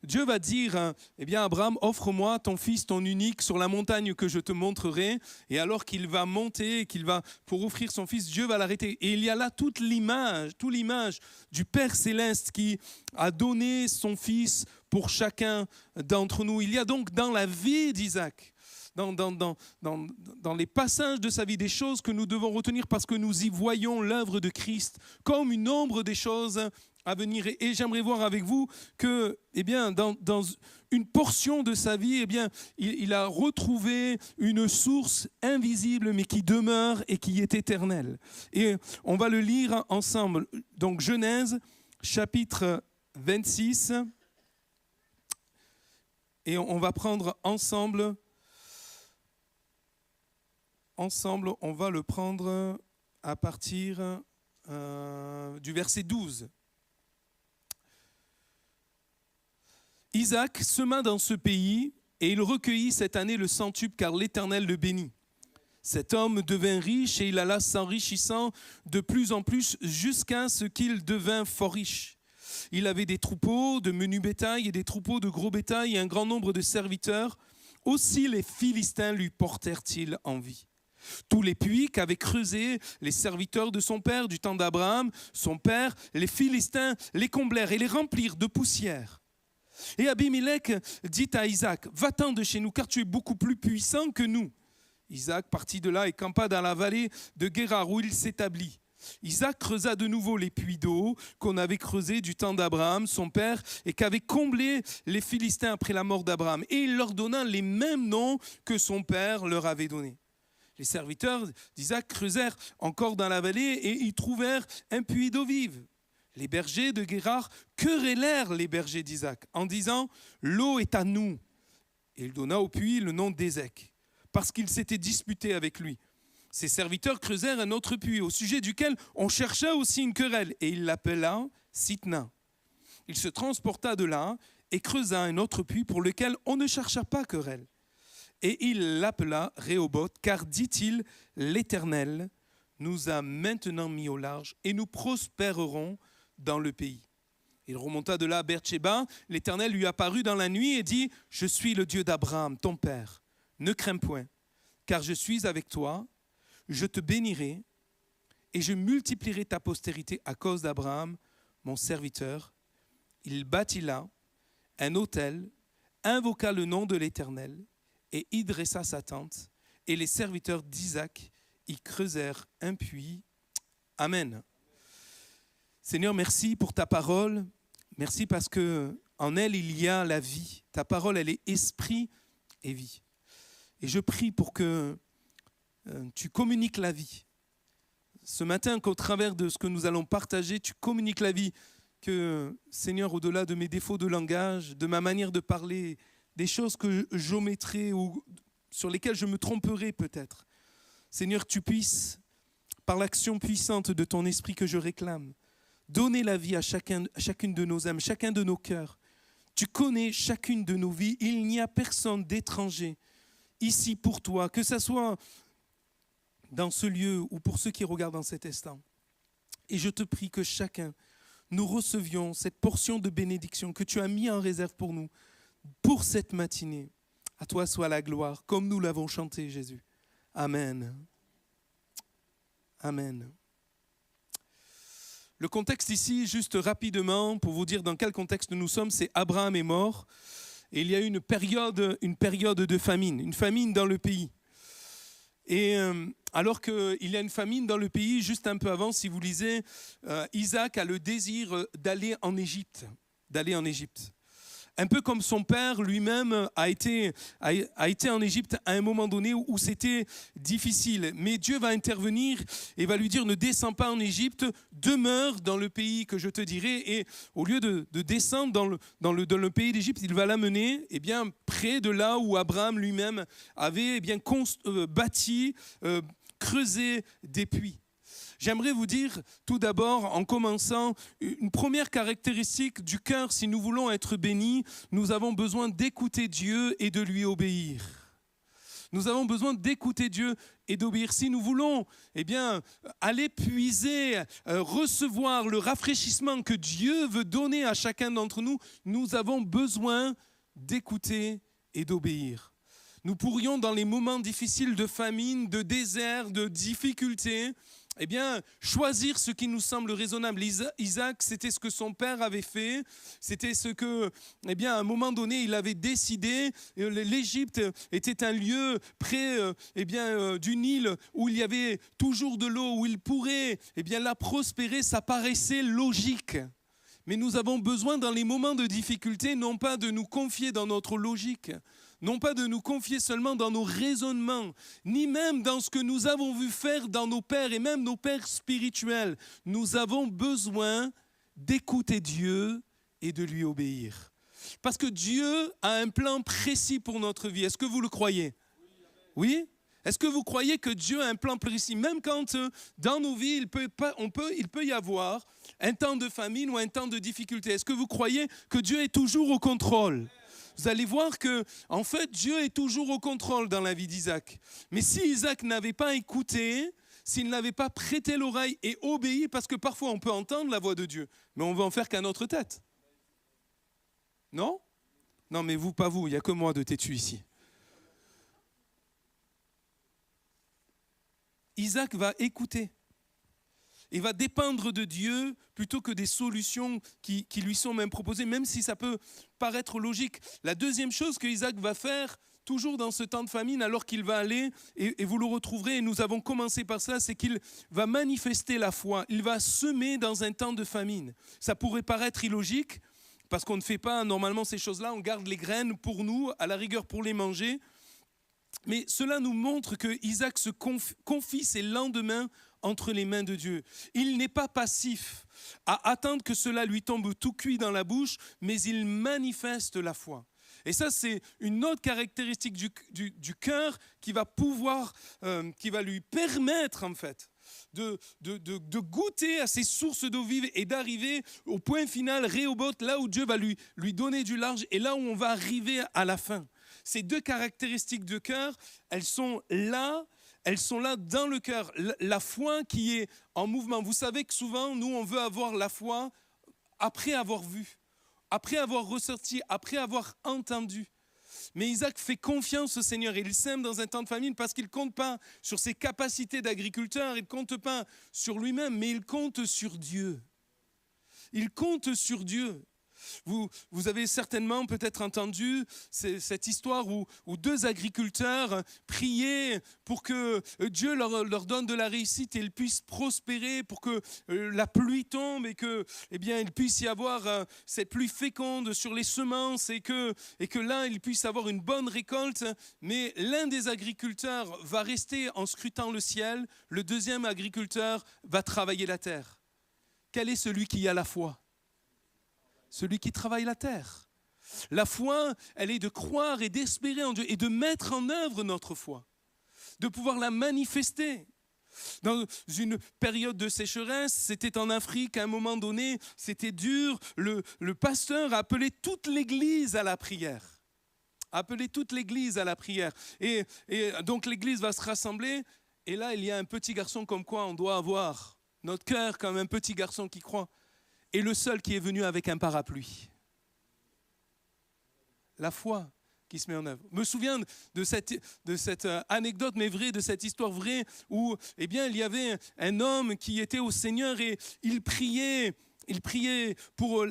Dieu va dire, Abraham, offre-moi ton fils, ton unique, sur la montagne que je te montrerai. Et alors qu'il va monter, pour offrir son fils, Dieu va l'arrêter. Et il y a là toute l'image du Père Céleste qui a donné son fils pour chacun d'entre nous. Il y a donc dans la vie d'Isaac, dans les passages de sa vie, des choses que nous devons retenir parce que nous y voyons l'œuvre de Christ comme une ombre des choses à venir. Et j'aimerais voir avec vous que, dans une portion de sa vie, il a retrouvé une source invisible, mais qui demeure et qui est éternelle. Et on va le lire ensemble. Donc, Genèse, chapitre 26. Et on va prendre ensemble, on va le prendre à partir du verset 12. Isaac sema dans ce pays et il recueillit cette année le centuple car l'Éternel le bénit. Cet homme devint riche et il alla s'enrichissant de plus en plus jusqu'à ce qu'il devint fort riche. Il avait des troupeaux de menu bétail et des troupeaux de gros bétail et un grand nombre de serviteurs. Aussi les Philistins lui portèrent-ils envie. Tous les puits qu'avaient creusés les serviteurs de son père du temps d'Abraham, son père, les Philistins les comblèrent et les remplirent de poussière. Et Abimelech dit à Isaac, « Va-t'en de chez nous, car tu es beaucoup plus puissant que nous. » Isaac partit de là et campa dans la vallée de Guérar, où il s'établit. Isaac creusa de nouveau les puits d'eau qu'on avait creusés du temps d'Abraham, son père, et qu'avaient comblés les Philistins après la mort d'Abraham. Et il leur donna les mêmes noms que son père leur avait donnés. Les serviteurs d'Isaac creusèrent encore dans la vallée et y trouvèrent un puits d'eau vive. Les bergers de Guérar querellèrent les bergers d'Isaac en disant « L'eau est à nous ». Et il donna au puits le nom d'Ézek, parce qu'il s'était disputé avec lui. Ses serviteurs creusèrent un autre puits, au sujet duquel on chercha aussi une querelle, et il l'appela Sitna. Il se transporta de là et creusa un autre puits pour lequel on ne chercha pas querelle. Et il l'appela Rehoboth, car, dit-il, l'Éternel nous a maintenant mis au large et nous prospérerons dans le pays. Il remonta de là à Beersheba. L'Éternel lui apparut dans la nuit et dit, « Je suis le Dieu d'Abraham, ton père. Ne crains point, car je suis avec toi. Je te bénirai et je multiplierai ta postérité à cause d'Abraham, mon serviteur. » Il bâtit là un autel, invoqua le nom de l'Éternel et y dressa sa tente. Et les serviteurs d'Isaac y creusèrent un puits. Amen. Seigneur, merci pour ta parole. Merci parce que en elle, il y a la vie. Ta parole, elle est esprit et vie. Et je prie pour que tu communiques la vie. Ce matin, qu'au travers de ce que nous allons partager, tu communiques la vie. Que, Seigneur, au-delà de mes défauts de langage, de ma manière de parler, des choses que j'omettrai ou sur lesquelles je me tromperai peut-être, Seigneur, tu puisses, par l'action puissante de ton esprit que je réclame, donner la vie à chacune de nos âmes, chacun de nos cœurs. Tu connais chacune de nos vies. Il n'y a personne d'étranger ici pour toi, que ce soit dans ce lieu ou pour ceux qui regardent dans cet instant. Et je te prie que chacun, nous recevions cette portion de bénédiction que tu as mis en réserve pour nous, pour cette matinée. À toi soit la gloire, comme nous l'avons chanté, Jésus. Amen. Amen. Le contexte ici, juste rapidement, pour vous dire dans quel contexte nous sommes, c'est Abraham est mort et il y a eu une période de famine, une famine dans le pays. Et alors qu'il y a une famine dans le pays, juste un peu avant, si vous lisez, Isaac a le désir d'aller en Égypte. Un peu comme son père lui-même a été en Égypte à un moment donné où c'était difficile. Mais Dieu va intervenir et va lui dire, ne descends pas en Égypte, demeure dans le pays que je te dirai. Et au lieu de descendre dans le pays d'Égypte, il va l'amener près de là où Abraham lui-même avait bâti, creusé des puits. J'aimerais vous dire tout d'abord, en commençant, une première caractéristique du cœur, si nous voulons être bénis, nous avons besoin d'écouter Dieu et de lui obéir. Nous avons besoin d'écouter Dieu et d'obéir. Si nous voulons aller puiser, recevoir le rafraîchissement que Dieu veut donner à chacun d'entre nous, nous avons besoin d'écouter et d'obéir. Nous pourrions, dans les moments difficiles de famine, de désert, de difficultés, choisir ce qui nous semble raisonnable. Isaac, c'était ce que son père avait fait. C'était ce que, à un moment donné, il avait décidé. L'Égypte était un lieu près du Nil où il y avait toujours de l'eau, où il pourrait la prospérer. Ça paraissait logique. Mais nous avons besoin, dans les moments de difficulté, non pas de nous confier dans notre logique, non pas de nous confier seulement dans nos raisonnements, ni même dans ce que nous avons vu faire dans nos pères et même nos pères spirituels. Nous avons besoin d'écouter Dieu et de lui obéir. Parce que Dieu a un plan précis pour notre vie. Est-ce que vous le croyez ? Oui ? Est-ce que vous croyez que Dieu a un plan précis ? Même quand dans nos vies, il peut y avoir un temps de famine ou un temps de difficulté. Est-ce que vous croyez que Dieu est toujours au contrôle ? Vous allez voir que, en fait, Dieu est toujours au contrôle dans la vie d'Isaac. Mais si Isaac n'avait pas écouté, s'il n'avait pas prêté l'oreille et obéi, parce que parfois on peut entendre la voix de Dieu, mais on va en faire qu'à notre tête. Non ? Non, mais vous, pas vous, il n'y a que moi de têtu ici. Isaac va écouter. et va dépendre de Dieu plutôt que des solutions qui lui sont même proposées, même si ça peut paraître logique. La deuxième chose que Isaac va faire, toujours dans ce temps de famine, alors qu'il va aller, et vous le retrouverez, et nous avons commencé par ça, c'est qu'il va manifester la foi. Il va semer dans un temps de famine. Ça pourrait paraître illogique, parce qu'on ne fait pas normalement ces choses-là, on garde les graines pour nous, à la rigueur pour les manger. Mais cela nous montre que Isaac se confie ses lendemains entre les mains de Dieu. Il n'est pas passif à attendre que cela lui tombe tout cuit dans la bouche, mais il manifeste la foi. Et ça, c'est une autre caractéristique du cœur qui va lui permettre, en fait, de goûter à ces sources d'eau vive et d'arriver au point final, Rehoboth, là où Dieu va lui donner du large et là où on va arriver à la fin. Ces deux caractéristiques de cœur, elles sont là dans le cœur. La foi qui est en mouvement. Vous savez que souvent, nous, on veut avoir la foi après avoir vu, après avoir ressorti, après avoir entendu. Mais Isaac fait confiance au Seigneur et il sème dans un temps de famine parce qu'il ne compte pas sur ses capacités d'agriculteur, il ne compte pas sur lui-même, mais il compte sur Dieu. Il compte sur Dieu. Vous avez certainement peut-être entendu cette histoire où deux agriculteurs priaient pour que Dieu leur donne de la réussite et ils puissent prospérer, pour que la pluie tombe et que, il puisse y avoir cette pluie féconde sur les semences et que là, ils puissent avoir une bonne récolte. Mais l'un des agriculteurs va rester en scrutant le ciel, le deuxième agriculteur va travailler la terre. Quel est celui qui a la foi ? Celui qui travaille la terre. La foi, elle est de croire et d'espérer en Dieu et de mettre en œuvre notre foi, de pouvoir la manifester. Dans une période de sécheresse, c'était en Afrique, à un moment donné, c'était dur. Le pasteur a appelé toute l'église à la prière. Et donc l'église va se rassembler. Et là, il y a un petit garçon comme quoi on doit avoir notre cœur comme un petit garçon qui croit. Et le seul qui est venu avec un parapluie. La foi qui se met en œuvre. Je me souviens de cette anecdote, mais vraie, de cette histoire vraie, où il y avait un homme qui était au Seigneur et il priait pour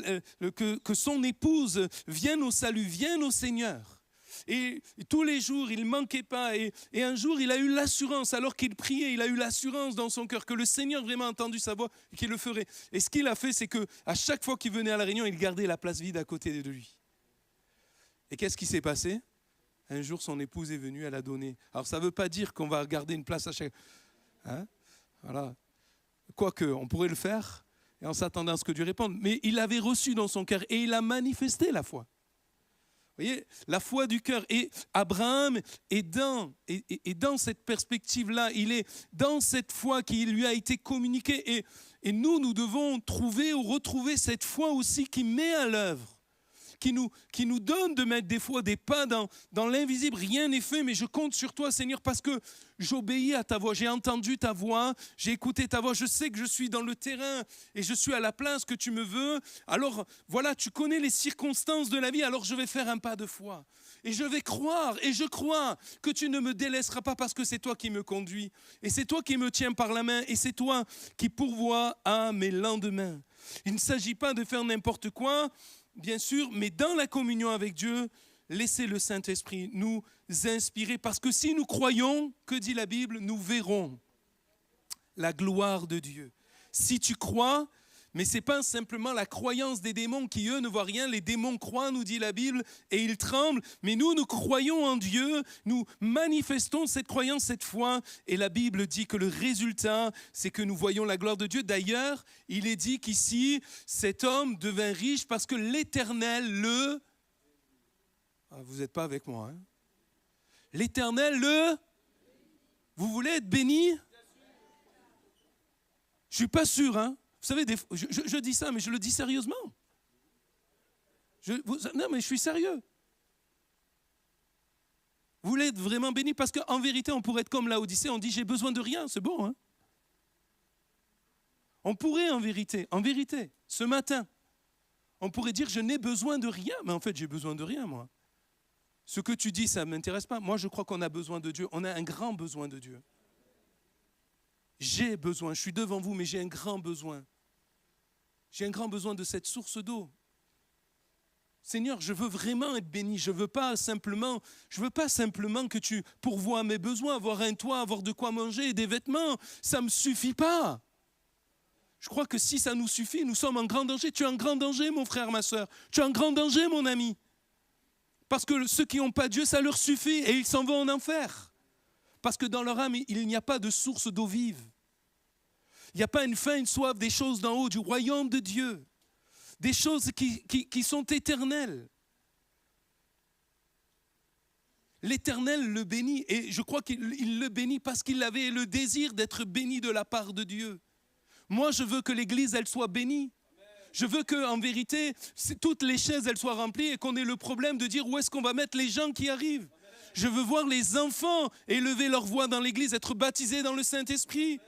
que son épouse vienne au salut, vienne au Seigneur. Et tous les jours, il ne manquait pas. Et un jour, il a eu l'assurance, alors qu'il priait, il a eu l'assurance dans son cœur que le Seigneur vraiment a entendu sa voix et qu'il le ferait. Et ce qu'il a fait, c'est qu'à chaque fois qu'il venait à la réunion, il gardait la place vide à côté de lui. Et qu'est-ce qui s'est passé ? Un jour, son épouse est venue, elle a donné. Alors, ça ne veut pas dire qu'on va garder une place à chaque... Voilà. Quoique, on pourrait le faire, et en s'attendant à ce que Dieu réponde. Mais il avait reçu dans son cœur, et il a manifesté la foi. Vous voyez, la foi du cœur. Et Abraham est dans cette perspective-là. Il est dans cette foi qui lui a été communiquée. Et nous devons trouver ou retrouver cette foi aussi qui met à l'œuvre, qui nous donne de mettre des fois des pas dans l'invisible. Rien n'est fait, mais je compte sur toi, Seigneur, parce que j'obéis à ta voix. J'ai entendu ta voix, j'ai écouté ta voix. Je sais que je suis dans le terrain et je suis à la place que tu me veux. Alors, voilà, tu connais les circonstances de la vie, alors je vais faire un pas de foi. Et je vais croire, et je crois que tu ne me délaisseras pas parce que c'est toi qui me conduis. Et c'est toi qui me tiens par la main, et c'est toi qui pourvois à mes lendemains. Il ne s'agit pas de faire n'importe quoi, bien sûr, mais dans la communion avec Dieu, laissez le Saint-Esprit nous inspirer. Parce que si nous croyons, que dit la Bible, nous verrons la gloire de Dieu. Si tu crois, mais ce n'est pas simplement la croyance des démons qui, eux, ne voient rien. Les démons croient, nous dit la Bible, et ils tremblent. Mais nous croyons en Dieu, nous manifestons cette croyance, cette foi. Et la Bible dit que le résultat, c'est que nous voyons la gloire de Dieu. D'ailleurs, il est dit qu'ici, cet homme devint riche parce que l'Éternel le... Ah, vous n'êtes pas avec moi, hein? L'Éternel le... Vous voulez être béni? Je ne suis pas sûr, hein? Vous savez, je dis ça, mais je le dis sérieusement. Non, mais je suis sérieux. Vous voulez être vraiment béni parce qu'en vérité, on pourrait être comme Laodicée, on dit j'ai besoin de rien, c'est bon. Hein? On pourrait en vérité, ce matin, on pourrait dire je n'ai besoin de rien, mais en fait j'ai besoin de rien moi. Ce que tu dis, ça ne m'intéresse pas. Moi je crois qu'on a besoin de Dieu, on a un grand besoin de Dieu. J'ai besoin, je suis devant vous, mais j'ai un grand besoin. J'ai un grand besoin de cette source d'eau. Seigneur, je veux vraiment être béni. Je veux pas simplement que tu pourvoies à mes besoins, avoir un toit, avoir de quoi manger et des vêtements. Ça ne me suffit pas. Je crois que si ça nous suffit, nous sommes en grand danger. Tu es en grand danger, mon frère, ma soeur. Tu es en grand danger, mon ami. Parce que ceux qui n'ont pas Dieu, ça leur suffit et ils s'en vont en enfer. Parce que dans leur âme, il n'y a pas de source d'eau vive. Il n'y a pas une faim, une soif des choses d'en haut, du royaume de Dieu. Des choses qui sont éternelles. L'Éternel le bénit et je crois qu'il le bénit parce qu'il avait le désir d'être béni de la part de Dieu. Moi, je veux que l'Église, elle soit bénie. Je veux qu'en vérité, toutes les chaises, elles soient remplies et qu'on ait le problème de dire où est-ce qu'on va mettre les gens qui arrivent. Je veux voir les enfants élever leur voix dans l'Église, être baptisés dans le Saint-Esprit.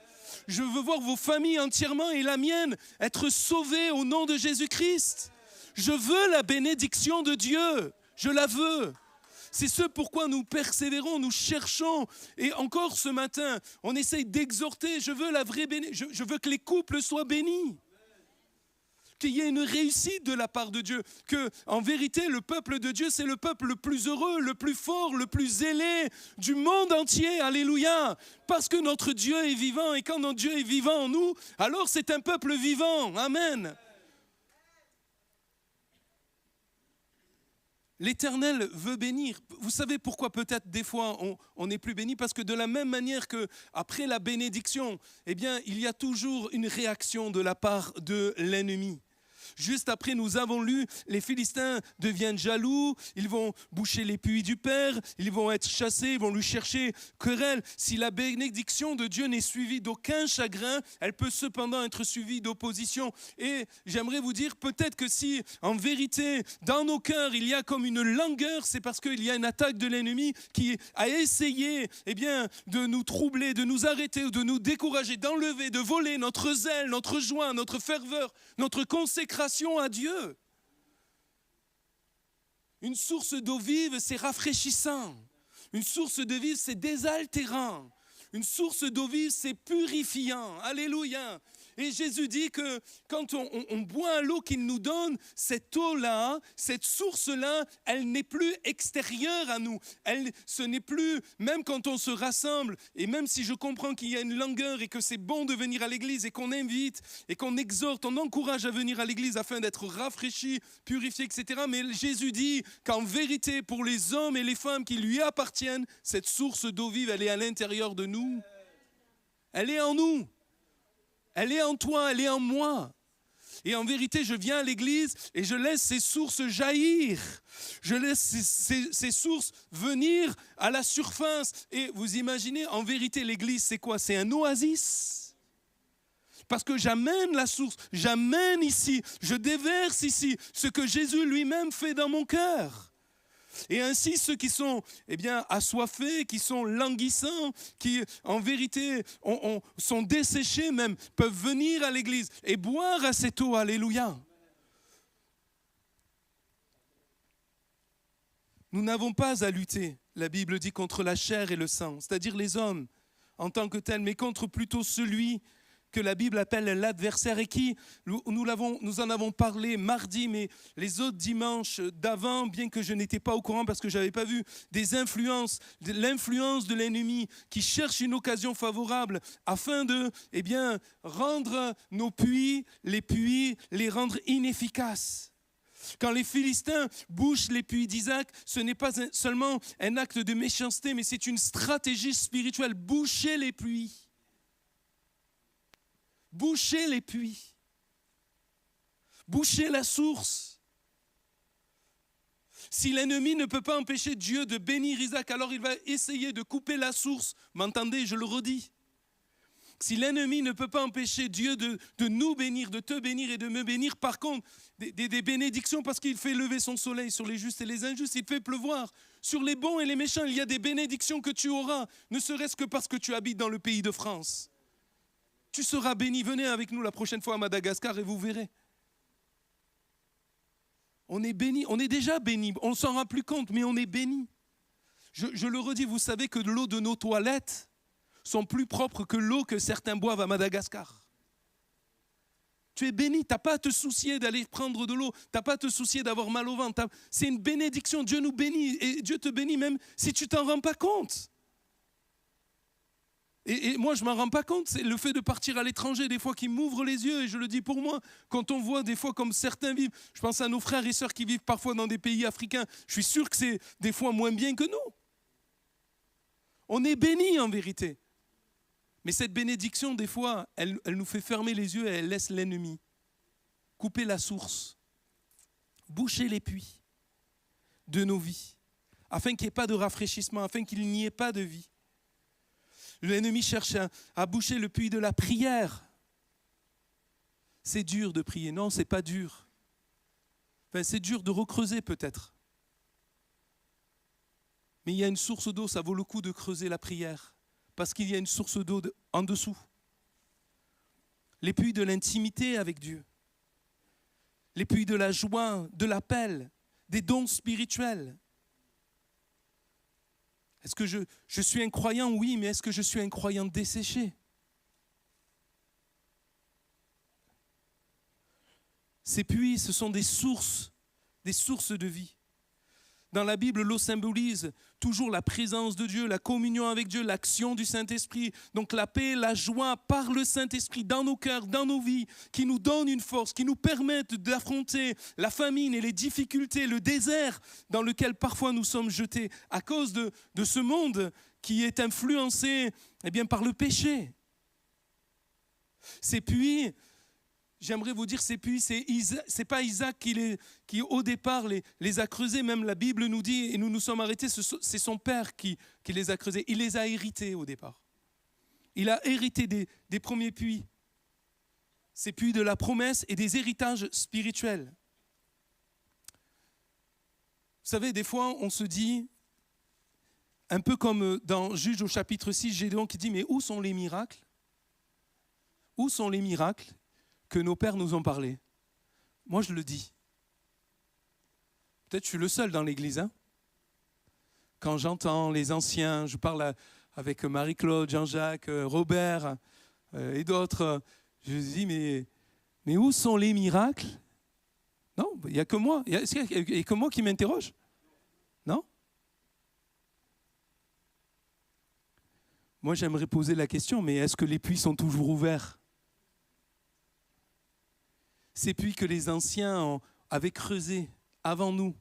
Je veux voir vos familles entièrement et la mienne être sauvées au nom de Jésus-Christ. Je veux la bénédiction de Dieu. Je la veux. C'est ce pourquoi nous persévérons, nous cherchons. Et encore ce matin, on essaye d'exhorter. Je veux la vraie bénédiction. Je veux que les couples soient bénis. Qu'il y ait une réussite de la part de Dieu. Que, en vérité, le peuple de Dieu, c'est le peuple le plus heureux, le plus fort, le plus zélé du monde entier. Alléluia. Parce que notre Dieu est vivant. Et quand notre Dieu est vivant en nous, alors c'est un peuple vivant. Amen. L'Éternel veut bénir. Vous savez pourquoi peut-être des fois on n'est plus béni? Parce que de la même manière qu'après la bénédiction, eh bien, il y a toujours une réaction de la part de l'ennemi. Juste après, nous avons lu, les Philistins deviennent jaloux, ils vont boucher les puits du Père, ils vont être chassés, ils vont lui chercher querelle. Si la bénédiction de Dieu n'est suivie d'aucun chagrin, elle peut cependant être suivie d'opposition. Et j'aimerais vous dire, peut-être que si, en vérité, dans nos cœurs, il y a comme une langueur, c'est parce qu'il y a une attaque de l'ennemi qui a essayé, eh bien, de nous troubler, de nous arrêter, de nous décourager, d'enlever, de voler notre zèle, notre joie, notre ferveur, notre consécration à Dieu. Une source d'eau vive, c'est rafraîchissant. Une source de vie, c'est désaltérant. Une source d'eau vive, c'est purifiant. Alléluia. Et Jésus dit que quand on boit l'eau qu'il nous donne, cette eau-là, cette source-là, elle n'est plus extérieure à nous. Ce n'est plus, même quand on se rassemble, et même si je comprends qu'il y a une langueur et que c'est bon de venir à l'église et qu'on invite et qu'on exhorte, on encourage à venir à l'église afin d'être rafraîchi, purifié, etc. Mais Jésus dit qu'en vérité, pour les hommes et les femmes qui lui appartiennent, cette source d'eau vive, elle est à l'intérieur de nous. Elle est en nous. Elle est en toi, elle est en moi. Et en vérité, je viens à l'église et je laisse ces sources jaillir. Je laisse ces sources venir à la surface. Et vous imaginez, en vérité, l'église, c'est quoi? C'est un oasis. Parce que j'amène la source, j'amène ici, je déverse ici ce que Jésus lui-même fait dans mon cœur. Et ainsi, ceux qui sont assoiffés, qui sont languissants, qui en vérité sont desséchés même, peuvent venir à l'église et boire à cette eau. Alléluia. Nous n'avons pas à lutter, la Bible dit, contre la chair et le sang, c'est-à-dire les hommes en tant que tels, mais contre plutôt celui que la Bible appelle l'adversaire et qui, nous en avons parlé mardi, mais les autres dimanches d'avant, bien que je n'étais pas au courant parce que je n'avais pas vu l'influence de l'ennemi qui cherche une occasion favorable afin de rendre nos puits, les rendre inefficaces. Quand les Philistins bouchent les puits d'Isaac, ce n'est pas seulement un acte de méchanceté, mais c'est une stratégie spirituelle. Boucher les puits. Boucher les puits. Boucher la source. Si l'ennemi ne peut pas empêcher Dieu de bénir Isaac, alors il va essayer de couper la source. M'entendez, je le redis. Si l'ennemi ne peut pas empêcher Dieu de nous bénir, de te bénir et de me bénir, par contre, des bénédictions, parce qu'il fait lever son soleil sur les justes et les injustes, il fait pleuvoir sur les bons et les méchants. Il y a des bénédictions que tu auras, ne serait-ce que parce que tu habites dans le pays de France. Tu seras béni. Venez avec nous la prochaine fois à Madagascar et vous verrez. On est béni, on est déjà béni. On ne s'en rend plus compte, mais on est béni. Je le redis, vous savez que l'eau de nos toilettes sont plus propres que l'eau que certains boivent à Madagascar. Tu es béni, tu n'as pas à te soucier d'aller prendre de l'eau, tu n'as pas à te soucier d'avoir mal au ventre. C'est une bénédiction, Dieu nous bénit et Dieu te bénit même si tu ne t'en rends pas compte. Et moi, je ne m'en rends pas compte, c'est le fait de partir à l'étranger, des fois, qui m'ouvre les yeux, et je le dis pour moi, quand on voit des fois comme certains vivent, je pense à nos frères et sœurs qui vivent parfois dans des pays africains, je suis sûr que c'est des fois moins bien que nous. On est bénis en vérité. Mais cette bénédiction, des fois, elle nous fait fermer les yeux et elle laisse l'ennemi couper la source, boucher les puits de nos vies, afin qu'il n'y ait pas de rafraîchissement, afin qu'il n'y ait pas de vie. L'ennemi cherche à boucher le puits de la prière. C'est dur de prier. Non, ce n'est pas dur. Enfin, c'est dur de recreuser peut-être. Mais il y a une source d'eau, ça vaut le coup de creuser la prière. Parce qu'il y a une source d'eau en dessous. Les puits de l'intimité avec Dieu. Les puits de la joie, de l'appel, des dons spirituels. Est-ce que je suis un croyant? Oui, mais est-ce que je suis un croyant desséché? Ces puits, ce sont des sources de vie. Dans la Bible, l'eau symbolise toujours la présence de Dieu, la communion avec Dieu, l'action du Saint-Esprit. Donc la paix, la joie par le Saint-Esprit dans nos cœurs, dans nos vies, qui nous donne une force, qui nous permettent d'affronter la famine et les difficultés, le désert dans lequel parfois nous sommes jetés à cause de ce monde qui est influencé par le péché. Ces puits, j'aimerais vous dire, ces puits, c'est pas Isaac qui au départ les a creusés. Même la Bible nous dit, et nous nous sommes arrêtés, c'est son père qui les a creusés. Il les a hérités au départ. Il a hérité des premiers puits. Ces puits de la promesse et des héritages spirituels. Vous savez, des fois, on se dit, un peu comme dans Juge au chapitre 6, Gédéon qui dit, mais où sont les miracles? Où sont les miracles que nos pères nous ont parlé? Moi, je le dis. Peut-être que je suis le seul dans l'église. Quand j'entends les anciens, je parle avec Marie-Claude, Jean-Jacques, Robert et d'autres, je dis, mais où sont les miracles? Non, il n'y a que moi. Il n'y a que moi qui m'interroge. Non? Moi, j'aimerais poser la question, mais est-ce que les puits sont toujours ouverts? Ces puits que les anciens avaient creusés avant nous,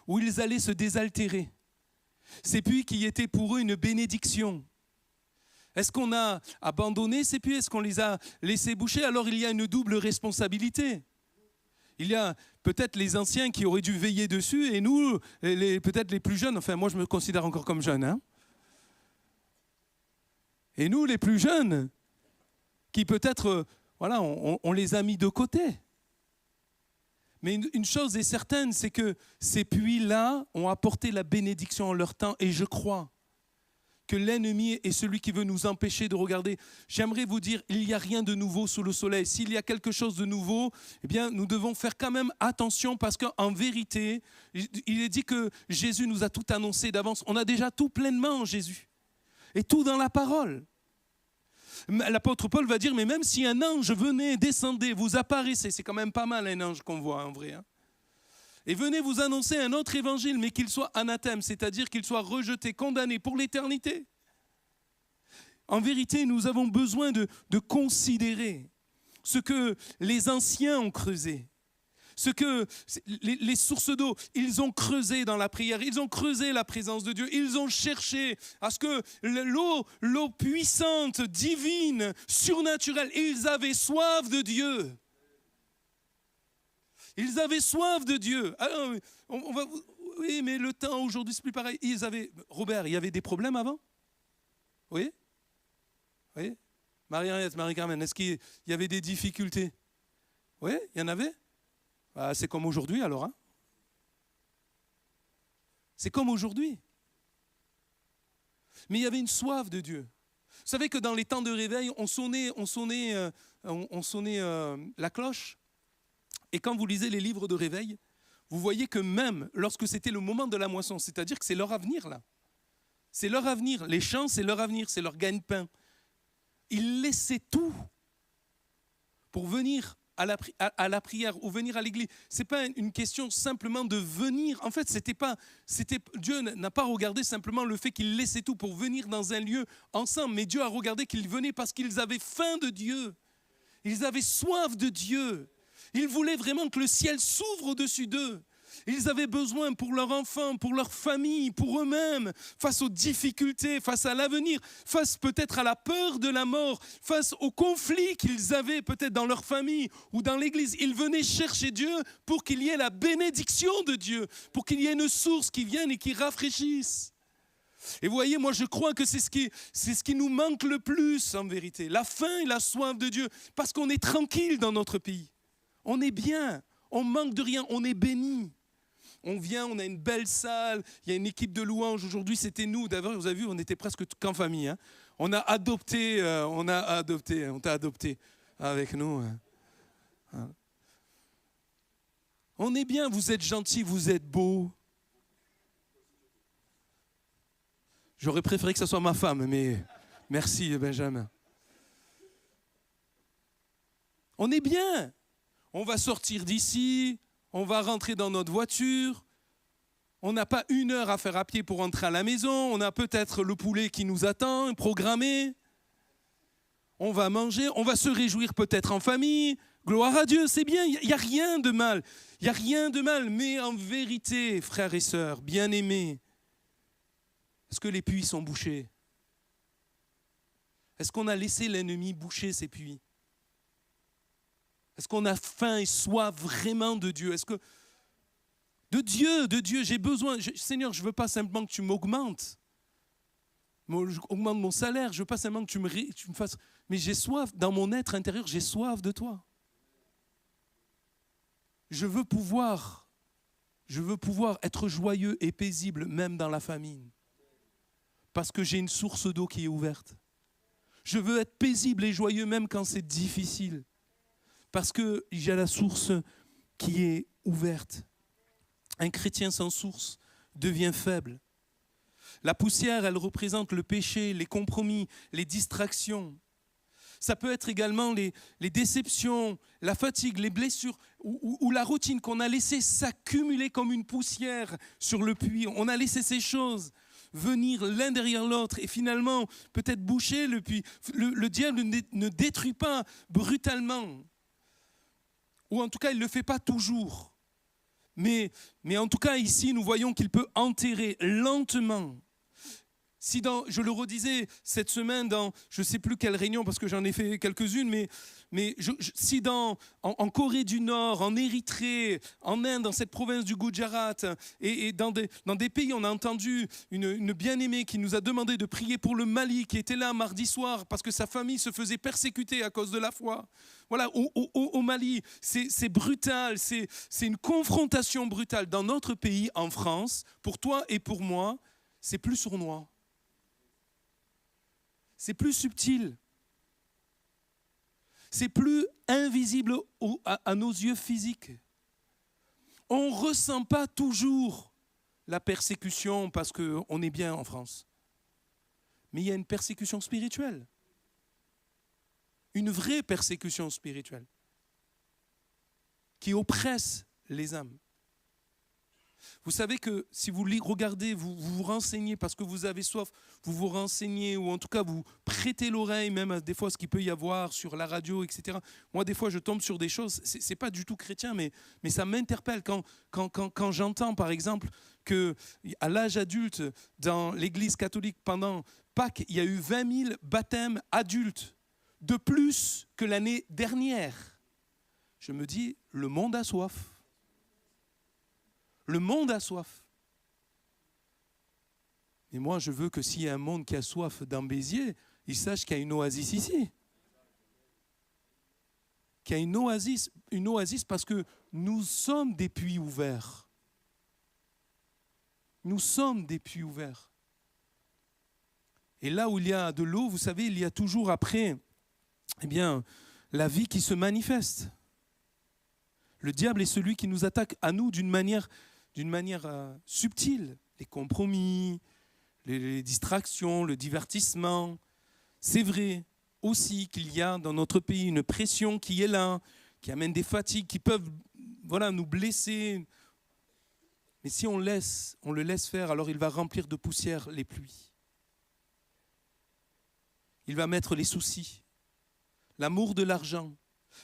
où ils allaient se désaltérer. Ces puits qui étaient pour eux une bénédiction. Est-ce qu'on a abandonné ces puits? Est-ce qu'on les a laissés boucher? Alors il y a une double responsabilité. Il y a peut-être les anciens qui auraient dû veiller dessus et nous, peut-être les plus jeunes, enfin moi je me considère encore comme jeune. Et nous les plus jeunes, qui peut-être, on les a mis de côté. Mais une chose est certaine, c'est que ces puits-là ont apporté la bénédiction en leur temps. Et je crois que l'ennemi est celui qui veut nous empêcher de regarder. J'aimerais vous dire, il n'y a rien de nouveau sous le soleil. S'il y a quelque chose de nouveau, nous devons faire quand même attention parce qu'en vérité, il est dit que Jésus nous a tout annoncé d'avance. On a déjà tout pleinement en Jésus. Et tout dans la parole. L'apôtre Paul va dire, mais même si un ange venait, descendait, vous apparaissait, c'est quand même pas mal un ange qu'on voit en vrai. Et venez vous annoncer un autre évangile, mais qu'il soit anathème, c'est-à-dire qu'il soit rejeté, condamné pour l'éternité. En vérité, nous avons besoin de considérer ce que les anciens ont creusé. Ce que les sources d'eau, ils ont creusé dans la prière, ils ont creusé la présence de Dieu, ils ont cherché à ce que l'eau puissante, divine, surnaturelle, ils avaient soif de Dieu. Ils avaient soif de Dieu. Alors, oui, mais le temps aujourd'hui, c'est plus pareil. Robert, il y avait des problèmes avant? Oui? Oui? Marie-Henriette, Marie-Carmen, est-ce qu'il y avait des difficultés? Oui, il y en avait? C'est comme aujourd'hui alors. C'est comme aujourd'hui. Mais il y avait une soif de Dieu. Vous savez que dans les temps de réveil, on sonnait la cloche. Et quand vous lisez les livres de réveil, vous voyez que même lorsque c'était le moment de la moisson, c'est-à-dire que c'est leur avenir là. C'est leur avenir. Les champs, c'est leur avenir, c'est leur gagne-pain. il laissait tout pour venir à la prière ou venir à l'église. Ce n'est pas une question simplement de venir. En fait, Dieu n'a pas regardé simplement le fait qu'ils laissaient tout pour venir dans un lieu ensemble, mais Dieu a regardé qu'ils venaient parce qu'ils avaient faim de Dieu. Ils avaient soif de Dieu. Ils voulaient vraiment que le ciel s'ouvre au-dessus d'eux. Ils avaient besoin pour leurs enfants, pour leur famille, pour eux-mêmes, face aux difficultés, face à l'avenir, face peut-être à la peur de la mort, face aux conflits qu'ils avaient peut-être dans leur famille ou dans l'église. Ils venaient chercher Dieu pour qu'il y ait la bénédiction de Dieu, pour qu'il y ait une source qui vienne et qui rafraîchisse. Et vous voyez, moi je crois que c'est ce qui nous manque le plus en vérité, la faim et la soif de Dieu, parce qu'on est tranquille dans notre pays. On est bien, on manque de rien, on est béni. On vient, on a une belle salle, il y a une équipe de louanges. Aujourd'hui, c'était nous. D'ailleurs, vous avez vu, on était presque qu'en famille. Hein. On t'a adopté avec nous. Hein. On est bien, vous êtes gentils, vous êtes beaux. J'aurais préféré que ce soit ma femme, mais merci Benjamin. On est bien. On va sortir d'ici. On va rentrer dans notre voiture. On n'a pas 1 heure à faire à pied pour rentrer à la maison. On a peut-être le poulet qui nous attend, programmé. On va manger. On va se réjouir peut-être en famille. Gloire à Dieu, c'est bien. Il n'y a rien de mal. Il n'y a rien de mal. Mais en vérité, frères et sœurs, bien-aimés, est-ce que les puits sont bouchés? Est-ce qu'on a laissé l'ennemi boucher ces puits? Est-ce qu'on a faim et soif vraiment de Dieu? Est-ce que de Dieu, j'ai besoin. Seigneur, je ne veux pas simplement que tu m'augmentes. Augmente mon salaire. Je ne veux pas simplement que tu me fasses. Mais j'ai soif, dans mon être intérieur, j'ai soif de toi. Je veux pouvoir être joyeux et paisible, même dans la famine. Parce que j'ai une source d'eau qui est ouverte. Je veux être paisible et joyeux, même quand c'est difficile. Parce qu'il y a la source qui est ouverte. Un chrétien sans source devient faible. La poussière, elle représente le péché, les compromis, les distractions. Ça peut être également les déceptions, la fatigue, les blessures ou la routine qu'on a laissé s'accumuler comme une poussière sur le puits. On a laissé ces choses venir l'un derrière l'autre et finalement peut-être boucher le puits. Le diable ne détruit pas brutalement. Ou en tout cas, il ne le fait pas toujours. Mais en tout cas, ici, nous voyons qu'il peut enterrer lentement. Je le redisais cette semaine dans, je ne sais plus quelle réunion, parce que j'en ai fait quelques-unes, mais en Corée du Nord, en Érythrée, en Inde, dans cette province du Gujarat, et dans des pays, on a entendu une bien-aimée qui nous a demandé de prier pour le Mali, qui était là mardi soir, parce que sa famille se faisait persécuter à cause de la foi. Voilà, au Mali, c'est brutal, c'est une confrontation brutale. Dans notre pays, en France, pour toi et pour moi, c'est plus sournois. C'est plus subtil. C'est plus invisible à nos yeux physiques. On ne ressent pas toujours la persécution parce qu'on est bien en France. Mais il y a une persécution spirituelle. Une vraie persécution spirituelle qui oppresse les âmes. Vous savez que si vous regardez, vous vous renseignez parce que vous avez soif, vous vous renseignez ou en tout cas vous prêtez l'oreille même à des fois ce qu'il peut y avoir sur la radio, etc. Moi, des fois, je tombe sur des choses, c'est pas du tout chrétien, mais ça m'interpelle quand j'entends, par exemple, qu'à l'âge adulte, dans l'Église catholique, pendant Pâques, il y a eu 20 000 baptêmes adultes, de plus que l'année dernière. Je me dis, le monde a soif. Le monde a soif. Et moi, je veux que s'il y a un monde qui a soif dans Béziers, il sache qu'il y a une oasis ici. Qu'il y a une oasis parce que nous sommes des puits ouverts. Nous sommes des puits ouverts. Et là où il y a de l'eau, vous savez, il y a toujours après, la vie qui se manifeste. Le diable est celui qui nous attaque à nous d'une manière subtile. Les compromis, les distractions, le divertissement. C'est vrai, aussi qu'il y a dans notre pays une pression qui est là, qui amène des fatigues, qui peuvent nous blesser. Mais si on le laisse faire, alors il va remplir de poussière les pluies. Il va mettre les soucis, l'amour de l'argent.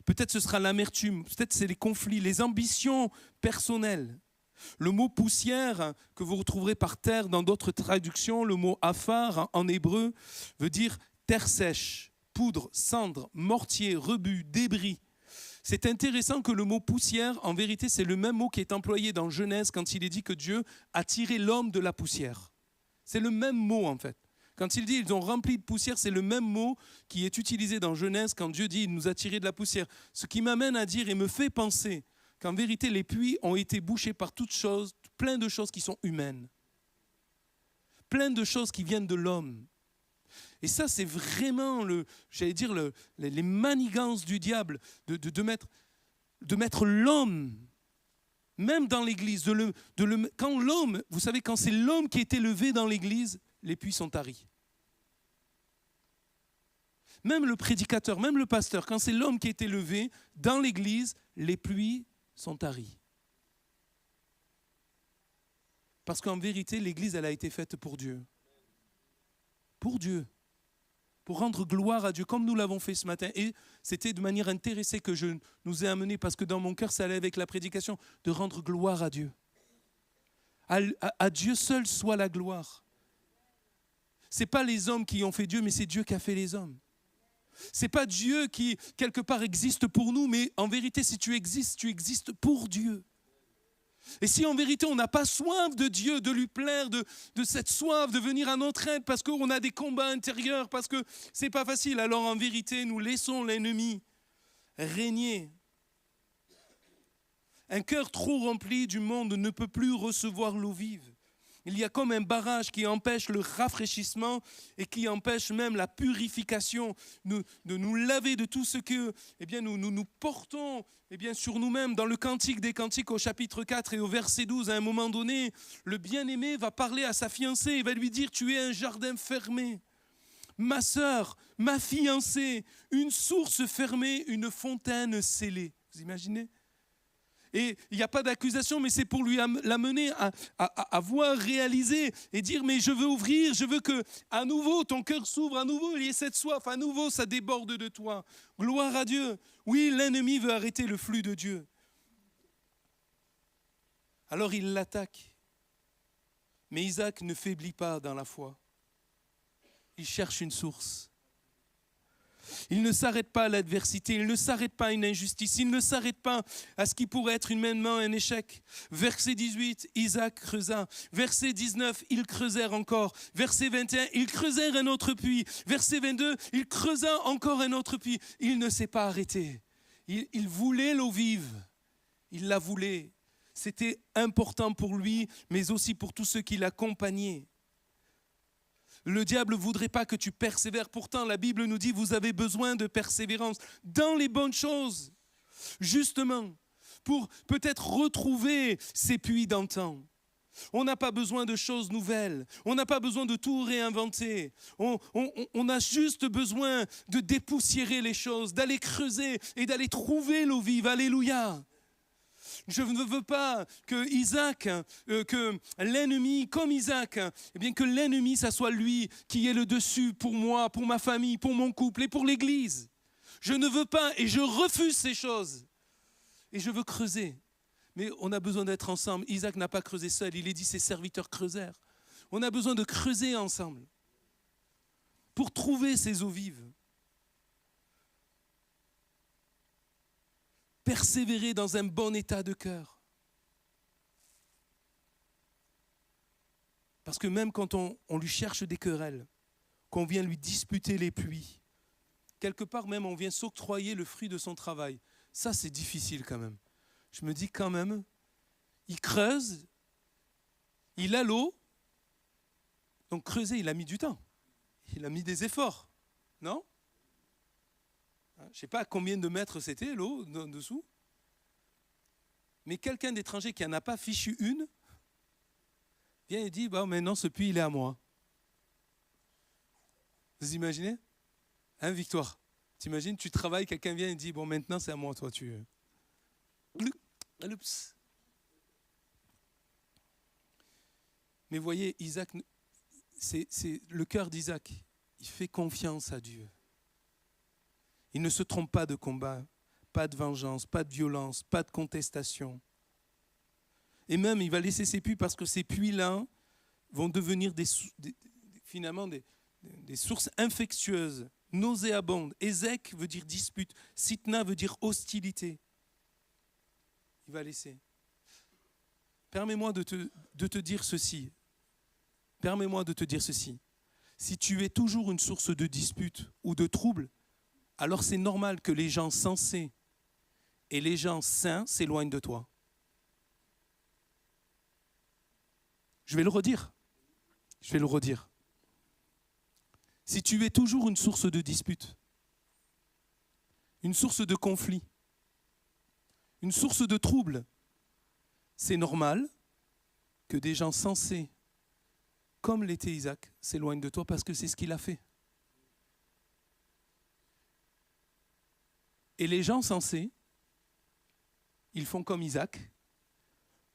Peut-être ce sera l'amertume, peut-être c'est les conflits, les ambitions personnelles. Le mot poussière que vous retrouverez par terre dans d'autres traductions, le mot afar en hébreu veut dire terre sèche, poudre, cendre, mortier, rebut, débris. C'est intéressant que le mot poussière, en vérité, c'est le même mot qui est employé dans Genèse quand il est dit que Dieu a tiré l'homme de la poussière. C'est le même mot en fait. Quand il dit ils ont rempli de poussière, c'est le même mot qui est utilisé dans Genèse quand Dieu dit il nous a tiré de la poussière. Ce qui m'amène à dire et me fait penser qu'en vérité les puits ont été bouchés par toutes choses, plein de choses qui sont humaines. Plein de choses qui viennent de l'homme. Et ça, c'est vraiment, les manigances du diable, de mettre l'homme, même dans l'église. Quand l'homme, vous savez, quand c'est l'homme qui est élevé dans l'église, les puits sont taris. Même le prédicateur, même le pasteur, quand c'est l'homme qui est élevé dans l'église, les puits sont taris. Parce qu'en vérité, l'église, elle a été faite pour Dieu. Pour Dieu. Pour rendre gloire à Dieu, comme nous l'avons fait ce matin. Et c'était de manière intéressée que je nous ai amené, parce que dans mon cœur, ça allait avec la prédication, de rendre gloire à Dieu. À Dieu seul soit la gloire. Ce n'est pas les hommes qui ont fait Dieu, mais c'est Dieu qui a fait les hommes. Ce n'est pas Dieu qui, quelque part, existe pour nous, mais en vérité, si tu existes pour Dieu. Et si en vérité, on n'a pas soif de Dieu, de lui plaire, de cette soif, de venir à notre aide, parce qu'on a des combats intérieurs, parce que ce n'est pas facile, alors en vérité, nous laissons l'ennemi régner. Un cœur trop rempli du monde ne peut plus recevoir l'eau vive. Il y a comme un barrage qui empêche le rafraîchissement et qui empêche même la purification, de nous laver de tout ce que nous portons sur nous-mêmes. Dans le Cantique des Cantiques au chapitre 4 et au verset 12, à un moment donné, le bien-aimé va parler à sa fiancée et va lui dire « Tu es un jardin fermé, ma sœur, ma fiancée, une source fermée, une fontaine scellée. » Vous imaginez ? Et il n'y a pas d'accusation, mais c'est pour lui l'amener à voir, réaliser et dire, mais je veux ouvrir, je veux que à nouveau ton cœur s'ouvre, à nouveau il y ait cette soif, à nouveau ça déborde de toi. Gloire à Dieu. Oui, l'ennemi veut arrêter le flux de Dieu. Alors il l'attaque. Mais Isaac ne faiblit pas dans la foi. Il cherche une source. Il ne s'arrête pas à l'adversité, il ne s'arrête pas à une injustice, il ne s'arrête pas à ce qui pourrait être humainement un échec. Verset 18, Isaac creusa. Verset 19, ils creusèrent encore. Verset 21, ils creusèrent un autre puits. Verset 22, il creusa encore un autre puits. Il ne s'est pas arrêté. Il voulait l'eau vive. Il la voulait. C'était important pour lui, mais aussi pour tous ceux qui l'accompagnaient. Le diable ne voudrait pas que tu persévères. Pourtant, la Bible nous dit, vous avez besoin de persévérance dans les bonnes choses. Justement, pour peut-être retrouver ces puits d'antan. On n'a pas besoin de choses nouvelles. On n'a pas besoin de tout réinventer. On a juste besoin de dépoussiérer les choses, d'aller creuser et d'aller trouver l'eau vive. Alléluia. Je ne veux pas que Isaac, que l'ennemi, comme Isaac, que l'ennemi, ça soit lui qui est le dessus pour moi, pour ma famille, pour mon couple et pour l'Église. Je ne veux pas et je refuse ces choses. Et je veux creuser. Mais on a besoin d'être ensemble. Isaac n'a pas creusé seul. Il est dit ses serviteurs creusèrent. On a besoin de creuser ensemble pour trouver ces eaux vives. Persévérer dans un bon état de cœur. Parce que même quand on lui cherche des querelles, qu'on vient lui disputer les puits, quelque part même on vient s'octroyer le fruit de son travail. Ça c'est difficile quand même. Je me dis quand même, il creuse, il a l'eau, donc creuser il a mis du temps, il a mis des efforts, non ? Je ne sais pas à combien de mètres c'était l'eau dessous. Mais quelqu'un d'étranger qui n'en a pas fichu une, vient et dit, maintenant ce puits il est à moi. Vous imaginez ? Hein, Victoire? T'imagines, tu travailles, quelqu'un vient et dit, bon, maintenant, c'est à moi, toi, tu... Oups. Mais voyez, Isaac, c'est le cœur d'Isaac. Il fait confiance à Dieu. Il ne se trompe pas de combat, pas de vengeance, pas de violence, pas de contestation. Et même, il va laisser ses puits parce que ces puits-là vont devenir finalement des sources infectieuses, nauséabondes. Ézek veut dire dispute, Sitna veut dire hostilité. Il va laisser. Permets-moi de te dire ceci. Permets-moi de te dire ceci. Si tu es toujours une source de dispute ou de trouble, alors c'est normal que les gens sensés et les gens saints s'éloignent de toi. Je vais le redire. Si tu es toujours une source de dispute, une source de conflit, une source de trouble, c'est normal que des gens sensés, comme l'était Isaac, s'éloignent de toi parce que c'est ce qu'il a fait. Et les gens sensés, ils font comme Isaac.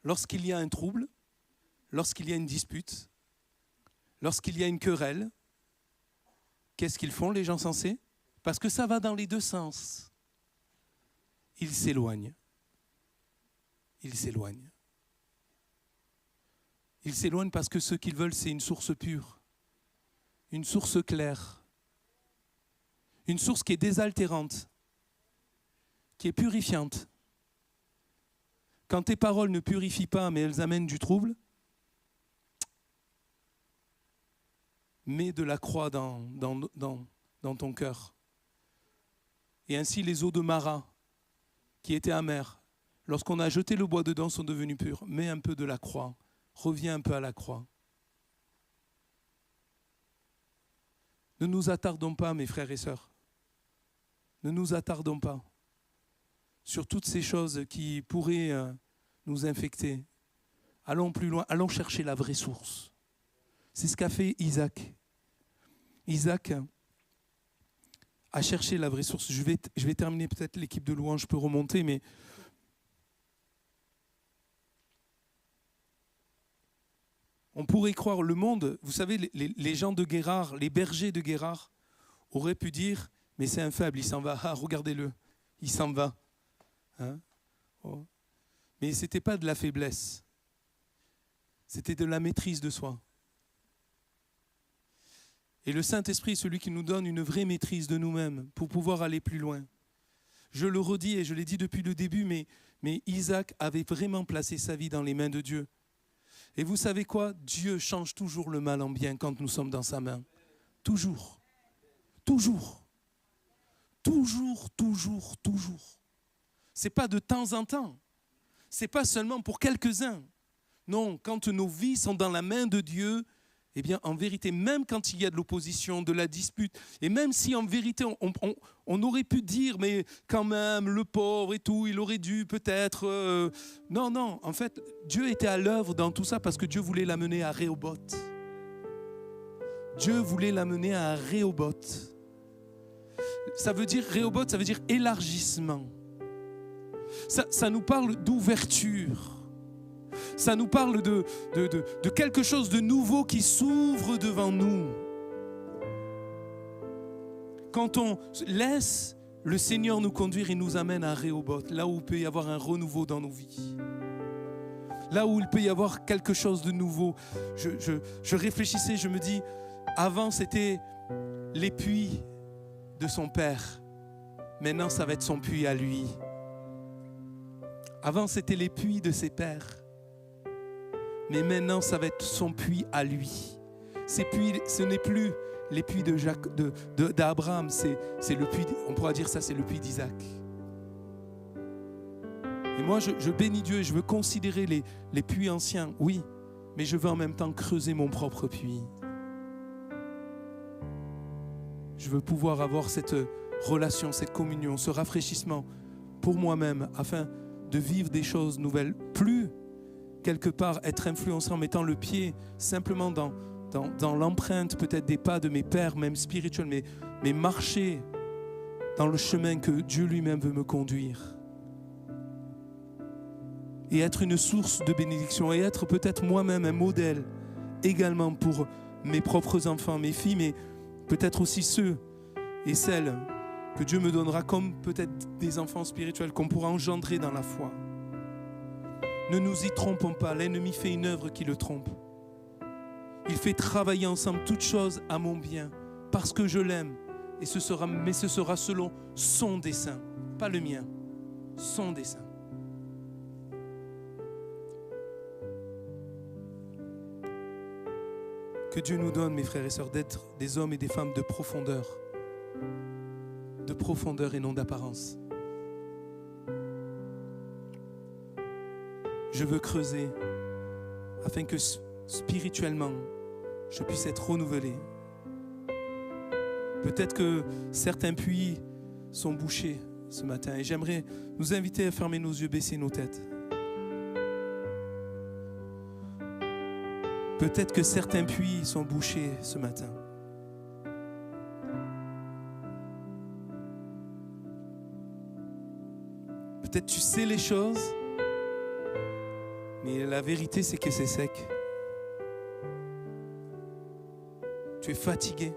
Lorsqu'il y a un trouble, lorsqu'il y a une dispute, lorsqu'il y a une querelle, qu'est-ce qu'ils font, les gens sensés? Parce que ça va dans les deux sens. Ils s'éloignent. Ils s'éloignent. Ils s'éloignent parce que ce qu'ils veulent, c'est une source pure, une source claire, une source qui est désaltérante, qui est purifiante. Quand tes paroles ne purifient pas, mais elles amènent du trouble, mets de la croix dans ton cœur. Et ainsi les eaux de Mara, qui étaient amères, lorsqu'on a jeté le bois dedans, sont devenues pures. Mets un peu de la croix. Reviens un peu à la croix. Ne nous attardons pas, mes frères et sœurs. Ne nous attardons pas sur toutes ces choses qui pourraient nous infecter. Allons plus loin, allons chercher la vraie source. C'est ce qu'a fait Isaac. Isaac a cherché la vraie source. Je vais terminer, peut-être l'équipe de louange peut remonter, mais on pourrait croire le monde, vous savez, les gens de Guérard, les bergers de Guérard, auraient pu dire, mais c'est un faible, il s'en va, ah, regardez-le, il s'en va. Hein? Oh. Mais ce n'était pas de la faiblesse, c'était de la maîtrise de soi. Et le Saint-Esprit est celui qui nous donne une vraie maîtrise de nous-mêmes pour pouvoir aller plus loin. Je le redis et je l'ai dit depuis le début, mais Isaac avait vraiment placé sa vie dans les mains de Dieu. Et vous savez quoi? Dieu change toujours le mal en bien quand nous sommes dans sa main. Toujours. Toujours. Toujours, toujours, toujours. Ce n'est pas de temps en temps. Ce n'est pas seulement pour quelques-uns. Non, quand nos vies sont dans la main de Dieu, eh bien, en vérité, même quand il y a de l'opposition, de la dispute, et même si en vérité, on aurait pu dire, mais quand même, le pauvre et tout, il aurait dû peut-être... Non, en fait, Dieu était à l'œuvre dans tout ça parce que Dieu voulait l'amener à Rehoboth. Dieu voulait l'amener à Rehoboth. Ça veut dire, Rehoboth, ça veut dire élargissement. Ça nous parle d'ouverture. Ça nous parle de quelque chose de nouveau qui s'ouvre devant nous. Quand on laisse le Seigneur nous conduire, il nous amène à Rehoboth, là où il peut y avoir un renouveau dans nos vies. Là où il peut y avoir quelque chose de nouveau. Je réfléchissais, je me dis, avant c'était les puits de son père. Maintenant, ça va être son puits à lui. Avant, c'était les puits de ses pères. Mais maintenant, ça va être son puits à lui. Ces puits, ce n'est plus les puits d'Abraham, c'est le puits, on pourra dire ça, c'est le puits d'Isaac. Et moi, je bénis Dieu et je veux considérer les puits anciens, oui, mais je veux en même temps creuser mon propre puits. Je veux pouvoir avoir cette relation, cette communion, ce rafraîchissement pour moi-même, afin de vivre des choses nouvelles, plus quelque part être influencé en mettant le pied simplement dans dans l'empreinte peut-être des pas de mes pères, même spirituels, mais marcher dans le chemin que Dieu lui-même veut me conduire. Et être une source de bénédiction, et être peut-être moi-même un modèle également pour mes propres enfants, mes filles, mais peut-être aussi ceux et celles que Dieu me donnera comme peut-être des enfants spirituels qu'on pourra engendrer dans la foi. Ne nous y trompons pas, l'ennemi fait une œuvre qui le trompe. Il fait travailler ensemble toutes choses à mon bien, parce que je l'aime, mais ce sera selon son dessein, pas le mien, son dessein. Que Dieu nous donne, mes frères et sœurs, d'être des hommes et des femmes de profondeur et non d'apparence. Je veux creuser afin que spirituellement, je puisse être renouvelé. Peut-être que certains puits sont bouchés ce matin et j'aimerais nous inviter à fermer nos yeux, baisser nos têtes. Peut-être que certains puits sont bouchés ce matin. Peut-être tu sais les choses, mais la vérité c'est que c'est sec. Tu es fatigué.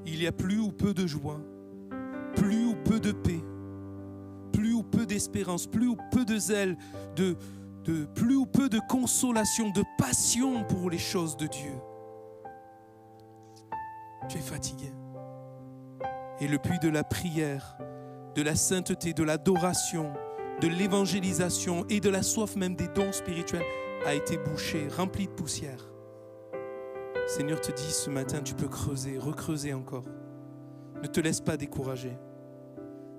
Il y a plus ou peu de joie, plus ou peu de paix, plus ou peu d'espérance, plus ou peu de zèle, de plus ou peu de consolation, de passion pour les choses de Dieu. Tu es fatigué. Et le puits de la prière, de la sainteté, de l'adoration, de l'évangélisation et de la soif même des dons spirituels a été bouché, rempli de poussière. Seigneur te dit ce matin, tu peux creuser, recreuser encore. Ne te laisse pas décourager.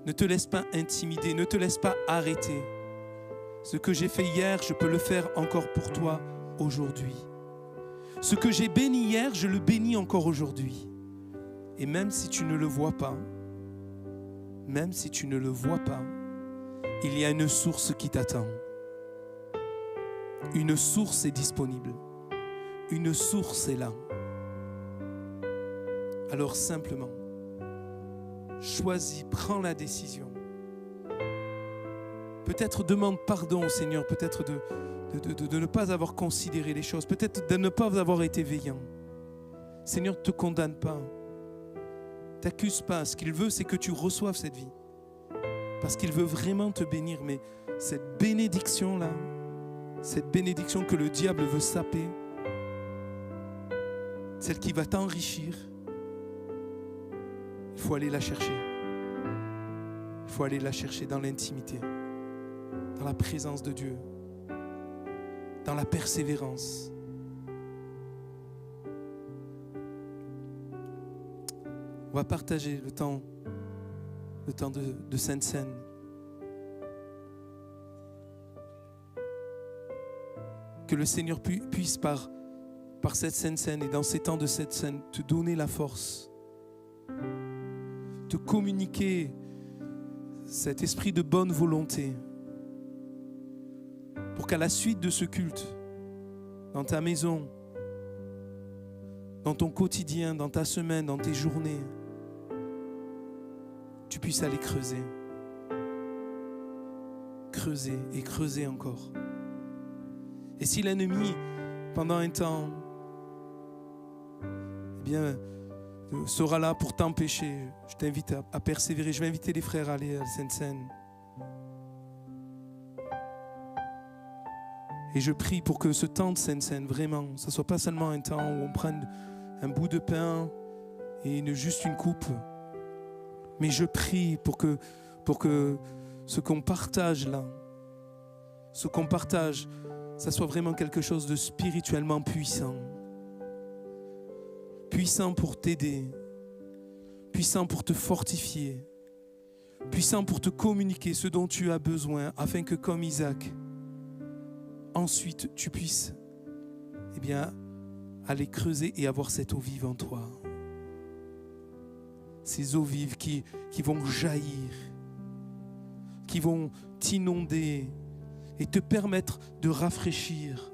Ne te laisse pas intimider, ne te laisse pas arrêter. Ce que j'ai fait hier, je peux le faire encore pour toi aujourd'hui. Ce que j'ai béni hier, je le bénis encore aujourd'hui. Et même si tu ne le vois pas, il y a une source qui t'attend. Une source est disponible. Une source est là. Alors simplement, choisis, prends la décision. Peut-être demande pardon au Seigneur, peut-être de ne pas avoir considéré les choses, peut-être de ne pas avoir été veillant. Seigneur, ne te condamne pas. T'accuse pas. Ce qu'il veut, c'est que tu reçoives cette vie. Parce qu'il veut vraiment te bénir. Mais cette bénédiction-là, cette bénédiction que le diable veut saper, celle qui va t'enrichir, il faut aller la chercher. Il faut aller la chercher dans l'intimité, dans la présence de Dieu, dans la persévérance. On va partager le temps de Sainte Seine. Que le Seigneur puisse par cette Sainte Seine et dans ces temps de cette Seine te donner la force, te communiquer cet esprit de bonne volonté pour qu'à la suite de ce culte, dans ta maison, dans ton quotidien, dans ta semaine, dans tes journées, tu puisses aller creuser. Creuser et creuser encore. Et si l'ennemi, pendant un temps, sera là pour t'empêcher, je t'invite à persévérer. Je vais inviter les frères à aller à la Sainte Seine. Et je prie pour que ce temps de Sainte Seine, vraiment, ça ne soit pas seulement un temps où on prenne un bout de pain et juste une coupe. Mais je prie pour que ce qu'on partage là, ça soit vraiment quelque chose de spirituellement puissant. Puissant pour t'aider, puissant pour te fortifier, puissant pour te communiquer ce dont tu as besoin, afin que comme Isaac, ensuite tu puisses aller creuser et avoir cette eau vive en toi. Ces eaux vives qui vont jaillir, qui vont t'inonder et te permettre de rafraîchir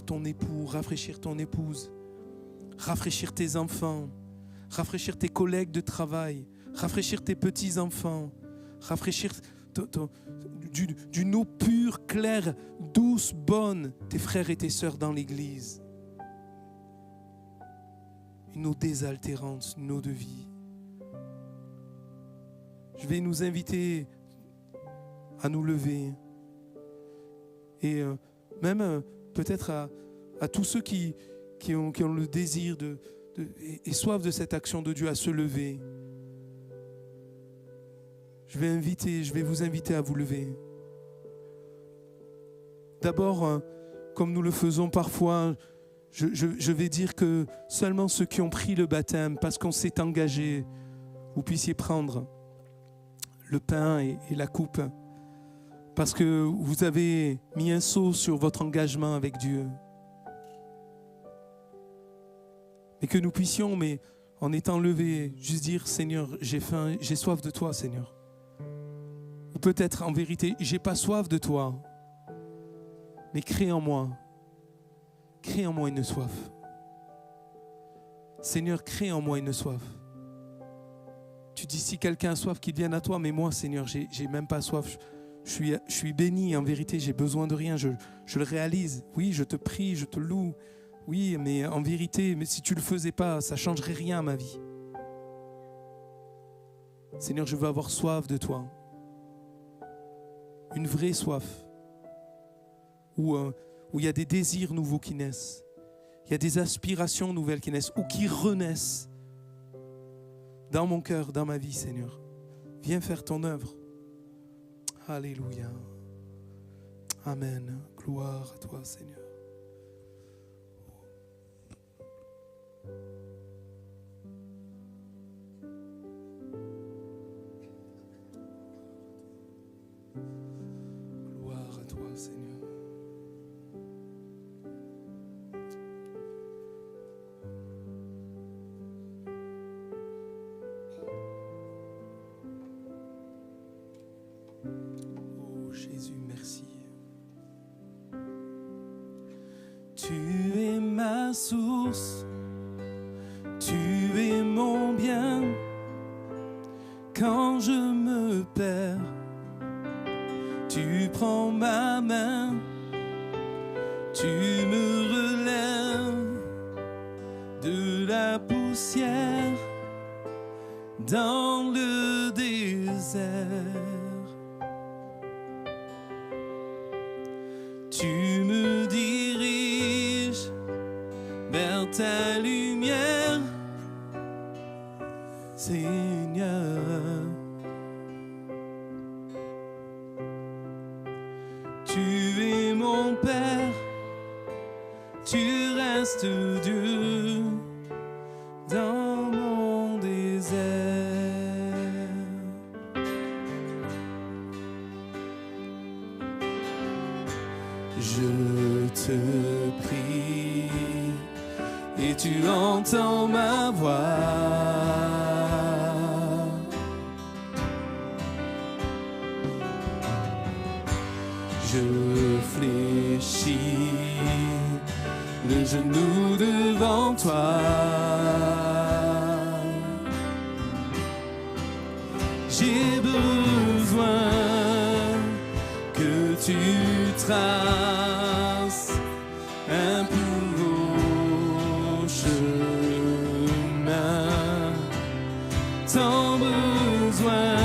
ton époux, rafraîchir ton épouse, rafraîchir tes enfants, rafraîchir tes collègues de travail, rafraîchir tes petits-enfants, rafraîchir d'une eau pure, claire, douce, bonne, tes frères et tes sœurs dans l'église. Une eau désaltérante, une eau de vie. Je vais nous inviter à nous lever. Et même peut-être à tous ceux qui ont le désir et soif de cette action de Dieu à se lever. Je vais vous inviter à vous lever. D'abord, comme nous le faisons parfois, je vais dire que seulement ceux qui ont pris le baptême, parce qu'on s'est engagé, vous puissiez prendre le pain et la coupe, parce que vous avez mis un sceau sur votre engagement avec Dieu. Et que nous puissions, mais en étant levés, juste dire, Seigneur, j'ai faim, j'ai soif de toi, Seigneur. Ou peut-être, en vérité, j'ai pas soif de toi, mais crée en moi une soif. Seigneur, crée en moi une soif. Tu dis, si quelqu'un a soif, qu'il vienne à toi, mais moi, Seigneur, j'ai même pas soif. Je suis béni, en vérité, j'ai besoin de rien, je le réalise. Oui, je te prie, je te loue. Oui, mais en vérité, mais si tu ne le faisais pas, ça ne changerait rien à ma vie. Seigneur, je veux avoir soif de toi. Une vraie soif. Où il y a des désirs nouveaux qui naissent. Il y a des aspirations nouvelles qui naissent ou qui renaissent. Dans mon cœur, dans ma vie, Seigneur. Viens faire ton œuvre. Alléluia. Amen. Gloire à toi, Seigneur. Gloire à toi, Seigneur. Oh Jésus, merci. Tu es ma source, tu es mon bien. Quand je me perds, tu prends ma main, tu me relèves de la poussière dans le désert. Tu me diriges vers ta lumière, Seigneur. Tu es mon Père, tu restes Dieu dans mon désert. Je te prie et tu entends ma voix. Je fléchis le genou devant toi. J'ai besoin que tu traces un plus beau chemin. Tant besoin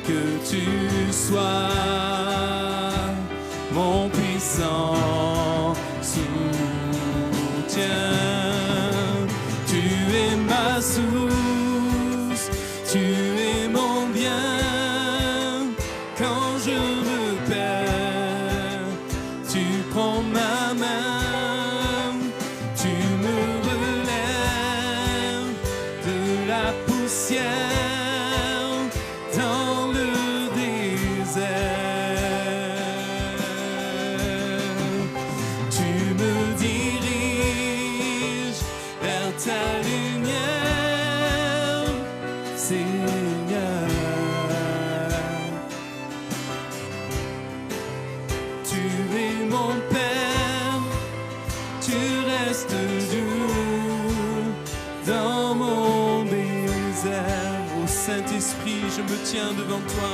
que tu sois mon puissant soutien. Tu es ma source, tu es mon bien. Quand je me perds, tu prends ma main, tu me relèves de la poussière dans le désert. Tu me diriges vers ta lumière, Seigneur. Tu es mon Père, tu restes Dieu tiens devant toi.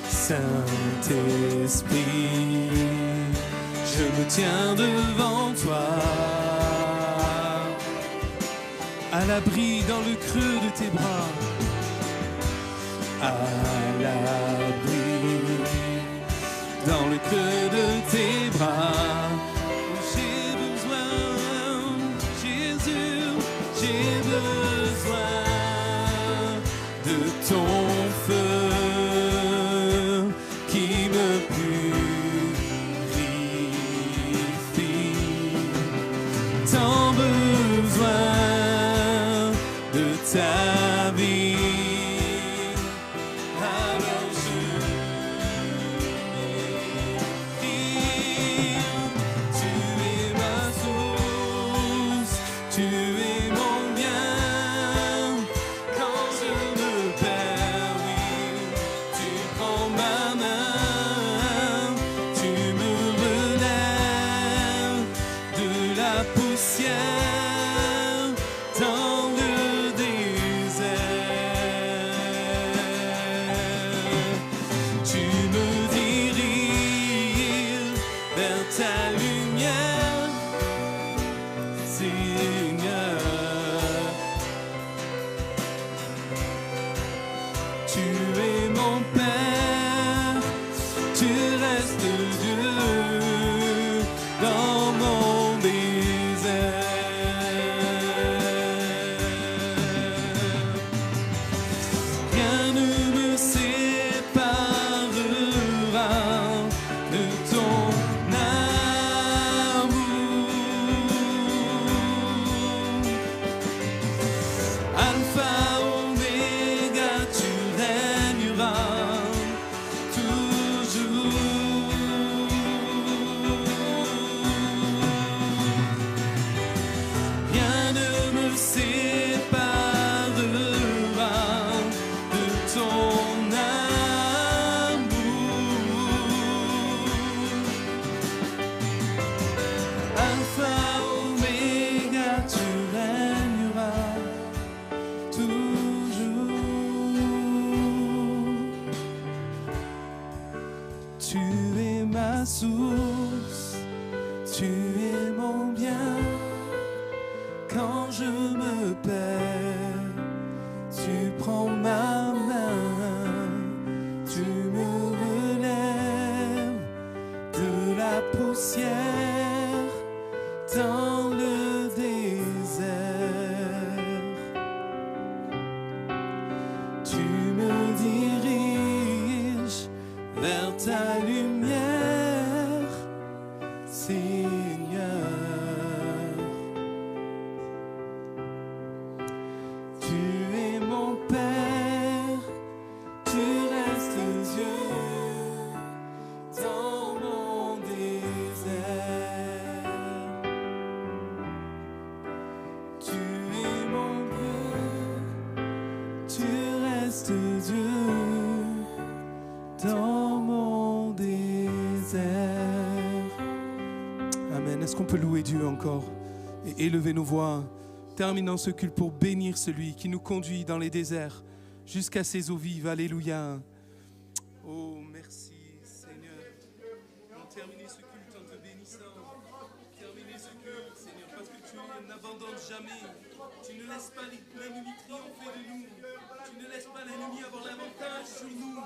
Saint-Esprit, je me tiens devant toi, à l'abri dans le creux de tes bras, à l'abri dans le creux de tes bras. J'ai besoin, Jésus, j'ai besoin de ton feu qui me purifie. Tant besoin de ta vie. Alors je prie, tu es ma source, tu es mon bien. Quand je me perds, oui, tu prends ma main, tu me relèves de la poussière dans le désert. Tu me diriges vers ta lumière, Seigneur. Tu es mon Père, tu restes Dieu dans mon désert. Rien ne me séparera de ton amour. Alpha, Oméga, tu régneras toujours. Rien ne me séparera de ton amour. Alpha, Oméga, tu régneras toujours. Tu es ma source, tu es mon bien. Quand je me perds, tu prends ma main, tu me relèves de la poussière dans le désert. Tu me diriges vers ta lumière, Seigneur. Tu es mon Père, tu restes Dieu dans mon désert. Tu es mon Dieu, tu restes Dieu dans mon désert. Amen. Est-ce qu'on peut louer Dieu encore et élever nos voix, terminant ce culte pour bénir celui qui nous conduit dans les déserts jusqu'à ces eaux vives. Alléluia. Oh, merci Seigneur. On termine ce culte en te bénissant. Terminer ce culte, Seigneur, parce que tu n'abandonnes jamais. Tu ne laisses pas l'ennemi triompher de nous. Tu ne laisses pas l'ennemi avoir l'avantage sur nous.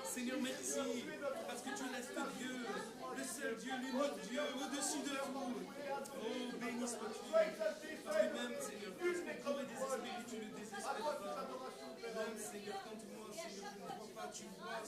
Seigneur, merci, parce que tu restes Dieu, le seul Dieu, l'unique Dieu, au-dessus de tout. Oh, béni sois-tu. Parce que même, Seigneur, lorsqu'on pourrait désespérer, tu ne désespères pas. Même, Seigneur, quand moi, Seigneur, je ne vois pas, tu vois.